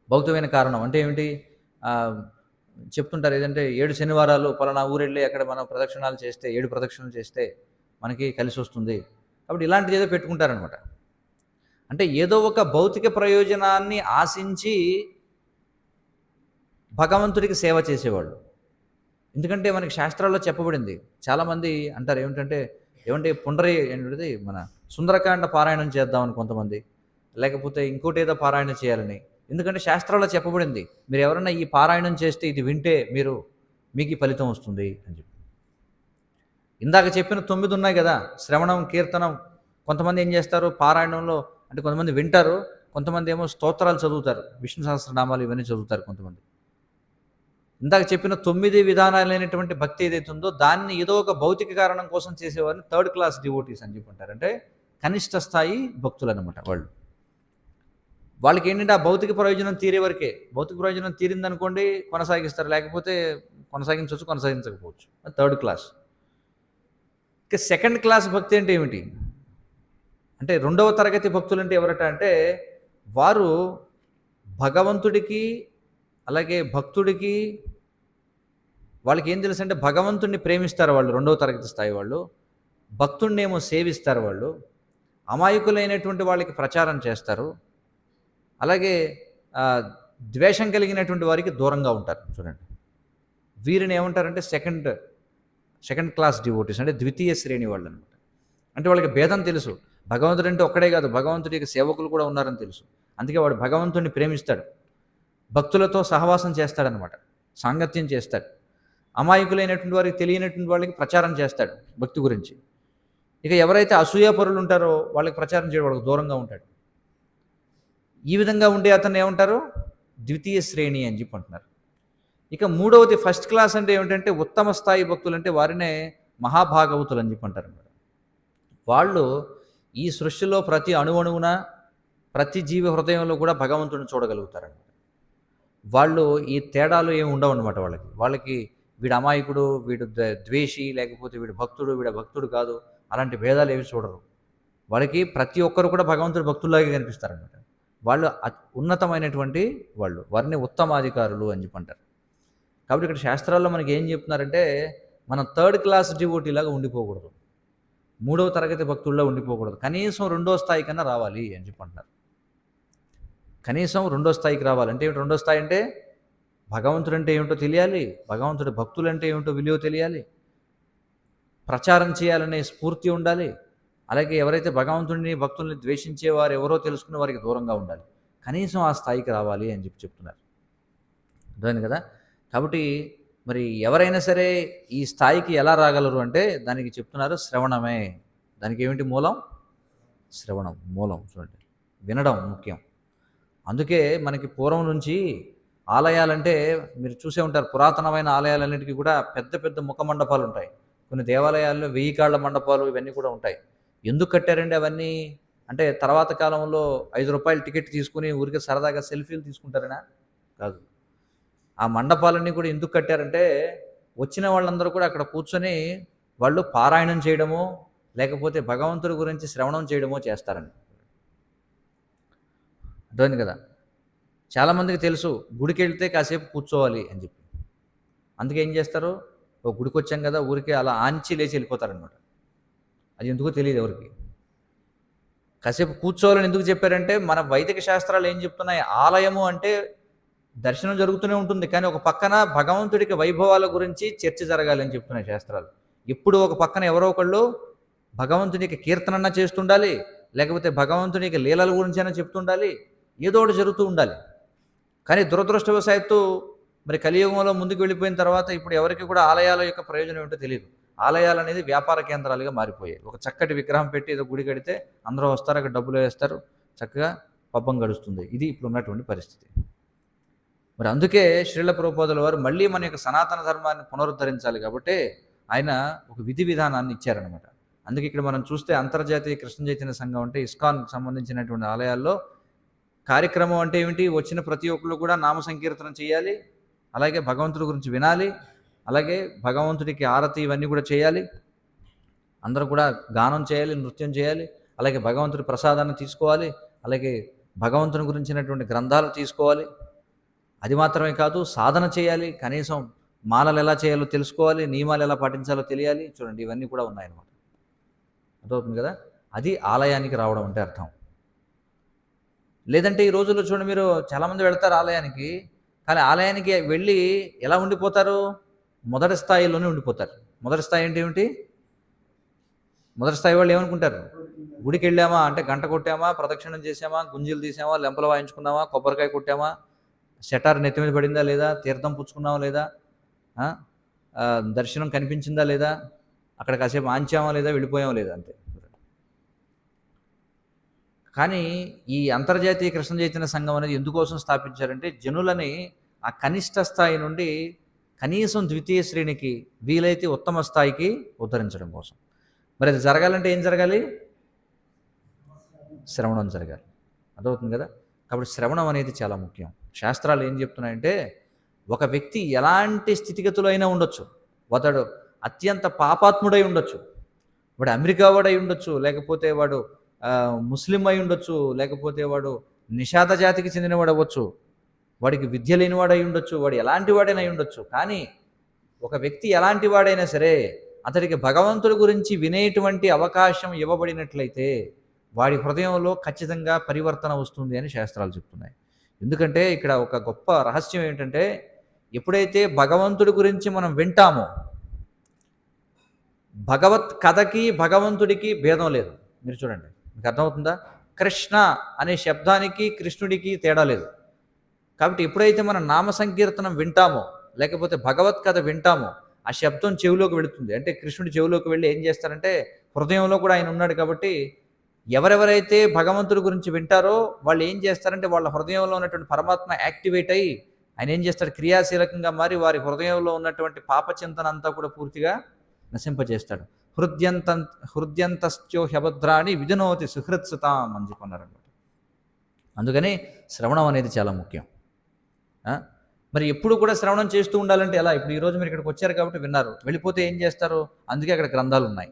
భౌతికమైన కారణం అంటే ఏమిటి చెప్తుంటారు, ఏదంటే 7 శనివారాలు పలానా ఊరెళ్ళి అక్కడ మనం ప్రదక్షిణాలు చేస్తే, 7 ప్రదక్షిణలు చేస్తే మనకి కలిసి వస్తుంది. కాబట్టి ఇలాంటిది ఏదో పెట్టుకుంటారనమాట. అంటే ఏదో ఒక భౌతిక ప్రయోజనాన్ని ఆశించి భగవంతుడికి సేవ చేసేవాళ్ళు. ఎందుకంటే మనకి శాస్త్రాల్లో చెప్పబడింది. చాలామంది అంటారు ఏమంటే పుండరీ ఏంటిది, మన సుందరకాండ పారాయణం చేద్దామని కొంతమంది, లేకపోతే ఇంకోటి ఏదో పారాయణం చేయాలని. ఎందుకంటే శాస్త్రాల్లో చెప్పబడింది, మీరు ఎవరైనా ఈ పారాయణం చేస్తే, ఇది వింటే మీకు ఈ ఫలితం వస్తుంది అని చెప్పి. ఇందాక చెప్పిన 9 ఉన్నాయి కదా, శ్రవణం, కీర్తనం. కొంతమంది ఏం చేస్తారు పారాయణంలో అంటే, కొంతమంది వింటారు, కొంతమంది ఏమో స్తోత్రాలు చదువుతారు, విష్ణు సహస్రనామాలు ఇవన్నీ చదువుతారు కొంతమంది. ఇందాక చెప్పిన 9 విధానాలైనటువంటి భక్తి ఏదైతే ఉందో దాన్ని ఏదో ఒక భౌతిక కారణం కోసం చేసేవారిని థర్డ్ క్లాస్ డివోటీస్ అని చెప్పుకుంటారు. అంటే కనిష్ట స్థాయి భక్తులు అనమాట వాళ్ళు. వాళ్ళకి ఏంటంటే ఆ భౌతిక ప్రయోజనం తీరే వరకే. భౌతిక ప్రయోజనం తీరిందనుకోండి కొనసాగిస్తారు, లేకపోతే కొనసాగించవచ్చు, కొనసాగించకపోవచ్చు. Third class. ఇక సెకండ్ క్లాస్ భక్తి అంటే ఏమిటి అంటే, 2వ తరగతి భక్తులు అంటే ఎవరట అంటే, వారు భగవంతుడికి అలాగే భక్తుడికి వాళ్ళకి ఏం తెలుసు అంటే, భగవంతుడిని ప్రేమిస్తారు వాళ్ళు 2వ తరగతి స్థాయి వాళ్ళు, భక్తుడిని ఏమో సేవిస్తారు వాళ్ళు, అమాయకులైనటువంటి వాళ్ళకి ప్రచారం చేస్తారు, అలాగే ద్వేషం కలిగినటువంటి వారికి దూరంగా ఉంటారు. చూడండి, వీరిని ఏమంటారంటే సెకండ్ క్లాస్ డివోటీస్, అంటే ద్వితీయ శ్రేణి వాళ్ళు అనమాట. అంటే వాళ్ళకి భేదం తెలుసు, భగవంతుడు అంటే ఒక్కడే కాదు, భగవంతుడికి సేవకులు కూడా ఉన్నారని తెలుసు. అందుకే వాడు భగవంతుడిని ప్రేమిస్తాడు, భక్తులతో సహవాసం చేస్తాడనమాట, సాంగత్యం చేస్తాడు, అమాయకులైనటువంటి వారికి, తెలియనటువంటి వాళ్ళకి ప్రచారం చేస్తాడు భక్తి గురించి. ఇక ఎవరైతే అసూయాపరులు ఉంటారో వాళ్ళకి ప్రచారం చేయడం, వాళ్ళకి దూరంగా ఉంటాడు. ఈ విధంగా ఉండే అతను ఏమంటారు, ద్వితీయ శ్రేణి అని చెప్పి అంటున్నారు. ఇక మూడవది ఫస్ట్ క్లాస్ అంటే ఏమిటంటే, ఉత్తమ స్థాయి భక్తులు అంటే వారినే మహాభాగవతులు అని చెప్పి అంటారు అన్నమాట. వాళ్ళు ఈ సృష్టిలో ప్రతి అణువణువున, ప్రతి జీవి హృదయంలో కూడా భగవంతుడిని చూడగలుగుతారన్నమాట. వాళ్ళు ఈ తేడాలు ఏమి ఉండవు అనమాట. వాళ్ళకి వీడు అమాయకుడు, వీడు ద్వేషి, లేకపోతే వీడు భక్తుడు, వీడు భక్తుడు కాదు, అలాంటి భేదాలు ఏవి చూడరు. వాళ్ళకి ప్రతి ఒక్కరు కూడా భగవంతుడి భక్తుల్లాగే కనిపిస్తారనమాట. వాళ్ళు ఉన్నతమైనటువంటి వాళ్ళు, వారిని ఉత్తమాధికారులు అని చెప్పంటారు. కాబట్టి ఇక్కడ శాస్త్రాల్లో మనకి ఏం చెప్తున్నారంటే, మనం థర్డ్ క్లాస్ డివోటీ లాగా ఉండిపోకూడదు, 3వ తరగతి భక్తుల్లో ఉండిపోకూడదు, కనీసం 2వ స్థాయి కన్నా రావాలి అని చెప్పంటున్నారు. కనీసం 2వ స్థాయికి రావాలి. అంటే ఏమిటి 2వ స్థాయి అంటే, భగవంతుడు అంటే ఏమిటో తెలియాలి, భగవంతుడి భక్తులు అంటే ఏమిటో విలువ తెలియాలి, ప్రచారం చేయాలనే స్ఫూర్తి ఉండాలి, అలాగే ఎవరైతే భగవంతుడిని భక్తుల్ని ద్వేషించేవారు ఎవరో తెలుసుకునే వారికి దూరంగా ఉండాలి. కనీసం ఆ స్థాయికి రావాలి అని చెప్తున్నారు. అర్థమైంది కదా. కాబట్టి మరి ఎవరైనా సరే ఈ స్థాయికి ఎలా రాగలరు అంటే, దానికి చెప్తున్నారు శ్రవణమే. దానికి ఏమిటి మూలం? శ్రవణం మూలం. చూడండి, వినడం ముఖ్యం. అందుకే మనకి పూర్వం నుంచి ఆలయాలంటే మీరు చూసే ఉంటారు, పురాతనమైన ఆలయాలన్నిటికీ కూడా పెద్ద పెద్ద ముఖ మండపాలు ఉంటాయి. కొన్ని దేవాలయాల్లో 1000 కాళ్ళ మండపాలు ఇవన్నీ కూడా ఉంటాయి. ఎందుకు కట్టారండి అవన్నీ? అంటే తర్వాత కాలంలో రూ. 5 టికెట్ తీసుకొని ఊరికే సరదాగా సెల్ఫీలు తీసుకుంటారనా? కాదు. ఆ మండపాలన్నీ కూడా ఎందుకు కట్టారంటే, వచ్చిన వాళ్ళందరూ కూడా అక్కడ కూర్చొని వాళ్ళు పారాయణం చేయడమో, లేకపోతే భగవంతుడి గురించి శ్రవణం చేయడమో చేస్తారని. అర్థమైంది కదా! చాలామందికి తెలుసు గుడికెళ్తే కాసేపు కూర్చోవాలి అని చెప్పి. అందుకే ఏం చేస్తారు, ఓ గుడికొచ్చాం కదా ఊరికే అలా ఆంచి లేచి వెళ్ళిపోతారనమాట. అది ఎందుకో తెలియదు ఎవరికీ. కాసేపు కూర్చోవాలని ఎందుకు చెప్పారంటే, మన వైదిక శాస్త్రాలు ఏం చెప్తున్నాయి, ఆలయము అంటే దర్శనం జరుగుతూనే ఉంటుంది. కానీ ఒక పక్కన భగవంతుడికి వైభవాల గురించి చర్చ జరగాలి అని చెప్తున్నాయి శాస్త్రాలు. ఎప్పుడు ఒక పక్కన ఎవరో ఒకళ్ళు భగవంతునికి కీర్తనన్నా చేస్తుండాలి, లేకపోతే భగవంతునికి లీలల గురించైనా చెప్తుండాలి, ఏదో ఒకటి జరుగుతూ ఉండాలి. కానీ దురదృష్టవశాత్తు మరి కలియుగంలో ముందుకు వెళ్ళిపోయిన తర్వాత ఇప్పుడు ఎవరికి కూడా ఆలయాల యొక్క ప్రయోజనం ఏంటో తెలియదు. ఆలయాలు అనేది వ్యాపార కేంద్రాలుగా మారిపోయాయి. ఒక చక్కటి విగ్రహం పెట్టి ఏదో గుడి కడితే అందరూ వస్తారు, అక్కడ డబ్బులు వేస్తారు, చక్కగా పబ్బం గడుస్తుంది. ఇది ఇప్పుడు ఉన్నటువంటి పరిస్థితి. మరి అందుకే శ్రీల ప్రభుపాదుల వారు మళ్ళీ మన యొక్క సనాతన ధర్మాన్ని పునరుద్ధరించాలి కాబట్టి ఆయన ఒక విధి విధానాన్ని ఇచ్చారనమాట. అందుకే ఇక్కడ మనం చూస్తే అంతర్జాతీయ కృష్ణ చైతన్య సంఘం అంటే ఇస్కాన్కి సంబంధించినటువంటి ఆలయాల్లో కార్యక్రమం అంటే ఏమిటి, వచ్చిన ప్రతి ఒక్కళ్ళు కూడా నామ సంకీర్తనం చేయాలి, అలాగే భగవంతుడి గురించి వినాలి, అలాగే భగవంతుడికి ఆరతి ఇవన్నీ కూడా చేయాలి, అందరూ కూడా గానం చేయాలి, నృత్యం చేయాలి, అలాగే భగవంతుడి ప్రసాదాన్ని తీసుకోవాలి, అలాగే భగవంతుని గురించినటువంటి గ్రంథాలు తీసుకోవాలి. అది మాత్రమే కాదు, సాధన చేయాలి, కనీసం మాలలు ఎలా చేయాలో తెలుసుకోవాలి, నియమాలు ఎలా పాటించాలో తెలియాలి. చూడండి ఇవన్నీ కూడా ఉన్నాయన్నమాట. అర్థమవుతుంది కదా? అది ఆలయానికి రావడం అంటే అర్థం. లేదంటే ఈ రోజుల్లో చూడండి, మీరు చాలామంది వెళ్తారు ఆలయానికి, కానీ ఆలయానికి వెళ్ళి ఎలా ఉండిపోతారు, మొదటి స్థాయిలోనే ఉండిపోతారు. మొదటి స్థాయి అంటే ఏమిటి? మొదటి స్థాయి వాళ్ళు ఏమనుకుంటారు, గుడికి వెళ్ళామా అంటే గంట కొట్టామా, ప్రదక్షిణం చేసామా, గుంజీలు తీసామా, లెంపలు వాయించుకున్నామా, కొబ్బరికాయ కొట్టామా, షటార్ నెత్తి మీద పడిందా లేదా, తీర్థం పుచ్చుకున్నామా లేదా, దర్శనం కనిపించిందా లేదా, అక్కడ కాసేపు ఆంచామా లేదా, వెళ్ళిపోయామా లేదా, అంతే. కానీ ఈ అంతర్జాతీయ కృష్ణ చైతన్య సంఘం అనేది ఎందుకోసం స్థాపించారంటే, జనులని ఆ కనిష్ట స్థాయి నుండి కనీసం ద్వితీయ శ్రేణికి, వీలైతే ఉత్తమ స్థాయికి ఉద్ధరించడం కోసం. మరి అది జరగాలంటే ఏం జరగాలి? శ్రవణం జరగాలి. అదవుతుంది కదా? కాబట్టి శ్రవణం అనేది చాలా ముఖ్యం. శాస్త్రాలు ఏం చెప్తున్నాయంటే, ఒక వ్యక్తి ఎలాంటి స్థితిగతులు అయినా ఉండొచ్చు, అతడు అత్యంత పాపాత్ముడై ఉండొచ్చు, వాడు అమెరికా వాడై ఉండొచ్చు, లేకపోతే వాడు ముస్లిం అయి ఉండొచ్చు, లేకపోతే వాడు నిషాద జాతికి చెందినవాడు అవ్వచ్చు, వాడికి విద్య లేనివాడై ఉండొచ్చు, వాడు ఎలాంటి వాడైనా ఉండొచ్చు. కానీ ఒక వ్యక్తి ఎలాంటి వాడైనా సరే అతడికి భగవంతుడి గురించి వినేటువంటి అవకాశం ఇవ్వబడినట్లయితే వాడి హృదయంలో ఖచ్చితంగా పరివర్తన వస్తుంది అని శాస్త్రాలు చెప్తున్నాయి. ఎందుకంటే ఇక్కడ ఒక గొప్ప రహస్యం ఏంటంటే, ఎప్పుడైతే భగవంతుడి గురించి మనం వింటామో, భగవత్ కథకి భగవంతుడికి భేదం లేదు. మీరు చూడండి, మీకు అర్థమవుతుందా? కృష్ణ అనే శబ్దానికి కృష్ణుడికి తేడా లేదు. కాబట్టి ఎప్పుడైతే మనం నామ సంకీర్తనం వింటామో, లేకపోతే భగవత్ కథ వింటామో, ఆ శబ్దం చెవిలోకి వెళుతుంది. అంటే కృష్ణుడి చెవిలోకి వెళ్ళి ఏం చేస్తారంటే, హృదయంలో కూడా ఆయన ఉన్నాడు కాబట్టి ఎవరెవరైతే భగవంతుడి గురించి వింటారో వాళ్ళు ఏం చేస్తారంటే, వాళ్ళ హృదయంలో ఉన్నటువంటి పరమాత్మ యాక్టివేట్ అయ్యి ఆయన ఏం చేస్తాడు, క్రియాశీలకంగా మారి వారి హృదయంలో ఉన్నటువంటి పాపచింతన అంతా కూడా పూర్తిగా నశింపజేస్తాడు. హృద్యంతస్త్యో హ్యభద్రాన్ని విజనోతి సుహృత్సుతాం అని చెప్పన్నారనమాట. అందుకని శ్రవణం అనేది చాలా ముఖ్యం. మరి ఎప్పుడు కూడా శ్రవణం చేస్తూ ఉండాలంటే ఎలా? ఇప్పుడు ఈరోజు మీరు ఇక్కడికి వచ్చారు కాబట్టి విన్నారు, వెళ్ళిపోతే ఏం చేస్తారు? అందుకే అక్కడ గ్రంథాలు ఉన్నాయి.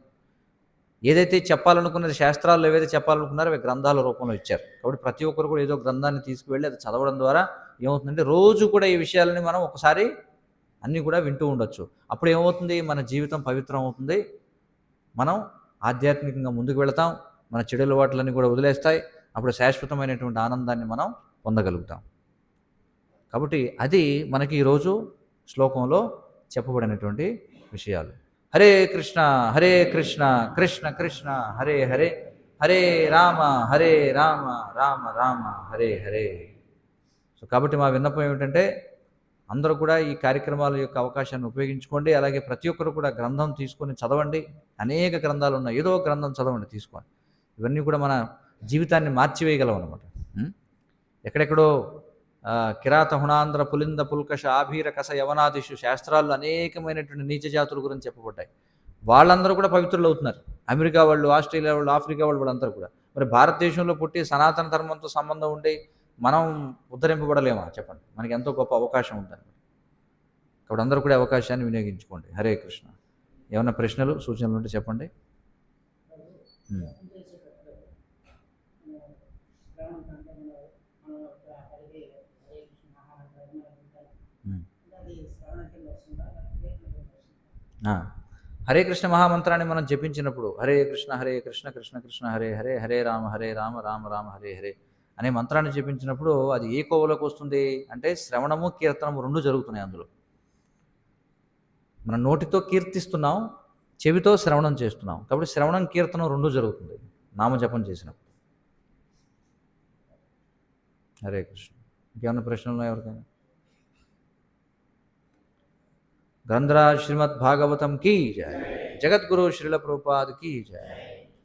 ఏదైతే చెప్పాలనుకున్నది, శాస్త్రాలు ఏవైతే చెప్పాలనుకున్నారో అవి గ్రంథాల రూపంలో ఇచ్చారు. కాబట్టి ప్రతి ఒక్కరు కూడా ఏదో గ్రంథాన్ని తీసుకువెళ్ళి అది చదవడం ద్వారా ఏమవుతుందంటే, రోజు కూడా ఈ విషయాలని మనం ఒకసారి అన్నీ కూడా వింటూ ఉండొచ్చు. అప్పుడు ఏమవుతుంది, మన జీవితం పవిత్రం అవుతుంది, మనం ఆధ్యాత్మికంగా ముందుకు వెళతాం, మన చెడు అలవాట్లన్నీ కూడా వదిలేస్తాయి, అప్పుడు శాశ్వతమైనటువంటి ఆనందాన్ని మనం పొందగలుగుతాం. కాబట్టి అది మనకి ఈరోజు శ్లోకంలో చెప్పబడినటువంటి విషయాలు. హరే కృష్ణ కృష్ణ కృష్ణ హరే హరే, హరే రామ రామ రామ హరే హరే. సో కాబట్టి మా విన్నపం ఏమిటంటే, అందరూ కూడా ఈ కార్యక్రమాల యొక్క అవకాశాన్ని ఉపయోగించుకోండి. అలాగే ప్రతి ఒక్కరు కూడా గ్రంథం తీసుకొని చదవండి. అనేక గ్రంథాలు ఉన్నాయి, ఏదో గ్రంథం చదవండి, తీసుకోండి. ఇవన్నీ కూడా మన జీవితాన్ని మార్చివేయగలవు అనమాట. ఎక్కడెక్కడో కిరాత హుణాంధ్ర పులింద పుల్కష ఆభీర కస యవనాదిషు శాస్త్రాల్లో అనేకమైనటువంటి నీచ జాతుల గురించి చెప్పబడ్డాయి. వాళ్ళందరూ కూడా పవిత్రులు అవుతున్నారు. అమెరికా వాళ్ళు, ఆస్ట్రేలియా వాళ్ళు, ఆఫ్రికా వాళ్ళు, వాళ్ళందరూ కూడా. మరి భారతదేశంలో పుట్టి సనాతన ధర్మంతో సంబంధం ఉండి మనం ఉద్ధరింపబడలేమా చెప్పండి? మనకి ఎంతో గొప్ప అవకాశం ఉందండి. కాబట్టి అందరూ కూడా అవకాశాన్ని వినియోగించుకోండి. హరే కృష్ణ. ఏమన్నా ప్రశ్నలు, సూచనలు ఉంటే చెప్పండి. హరే కృష్ణ మహామంత్రాన్ని మనం జపించినప్పుడు హరే కృష్ణ కృష్ణ కృష్ణ హరే హరే, హరే రామ రామ రామ హరే హరే అనే మంత్రాన్ని జపించినప్పుడు అది ఏ కోవలోకి వస్తుంది అంటే శ్రవణము కీర్తనము రెండు జరుగుతున్నాయి అందులో. మనం నోటితో కీర్తిస్తున్నాం, చెవితో శ్రవణం చేస్తున్నాం. కాబట్టి శ్రవణం కీర్తనం రెండు జరుగుతుంది నామజపం చేసినప్పుడు. హరే కృష్ణ. ఇంకేమన్నా ప్రశ్నలు ఉన్నాయి ఎవరికైనా? గ్రంథరాజ్ శ్రీమద్ భాగవతం కీ జయ, జగద్గురు శ్రీల ప్రభుపాద్ కీ జయ.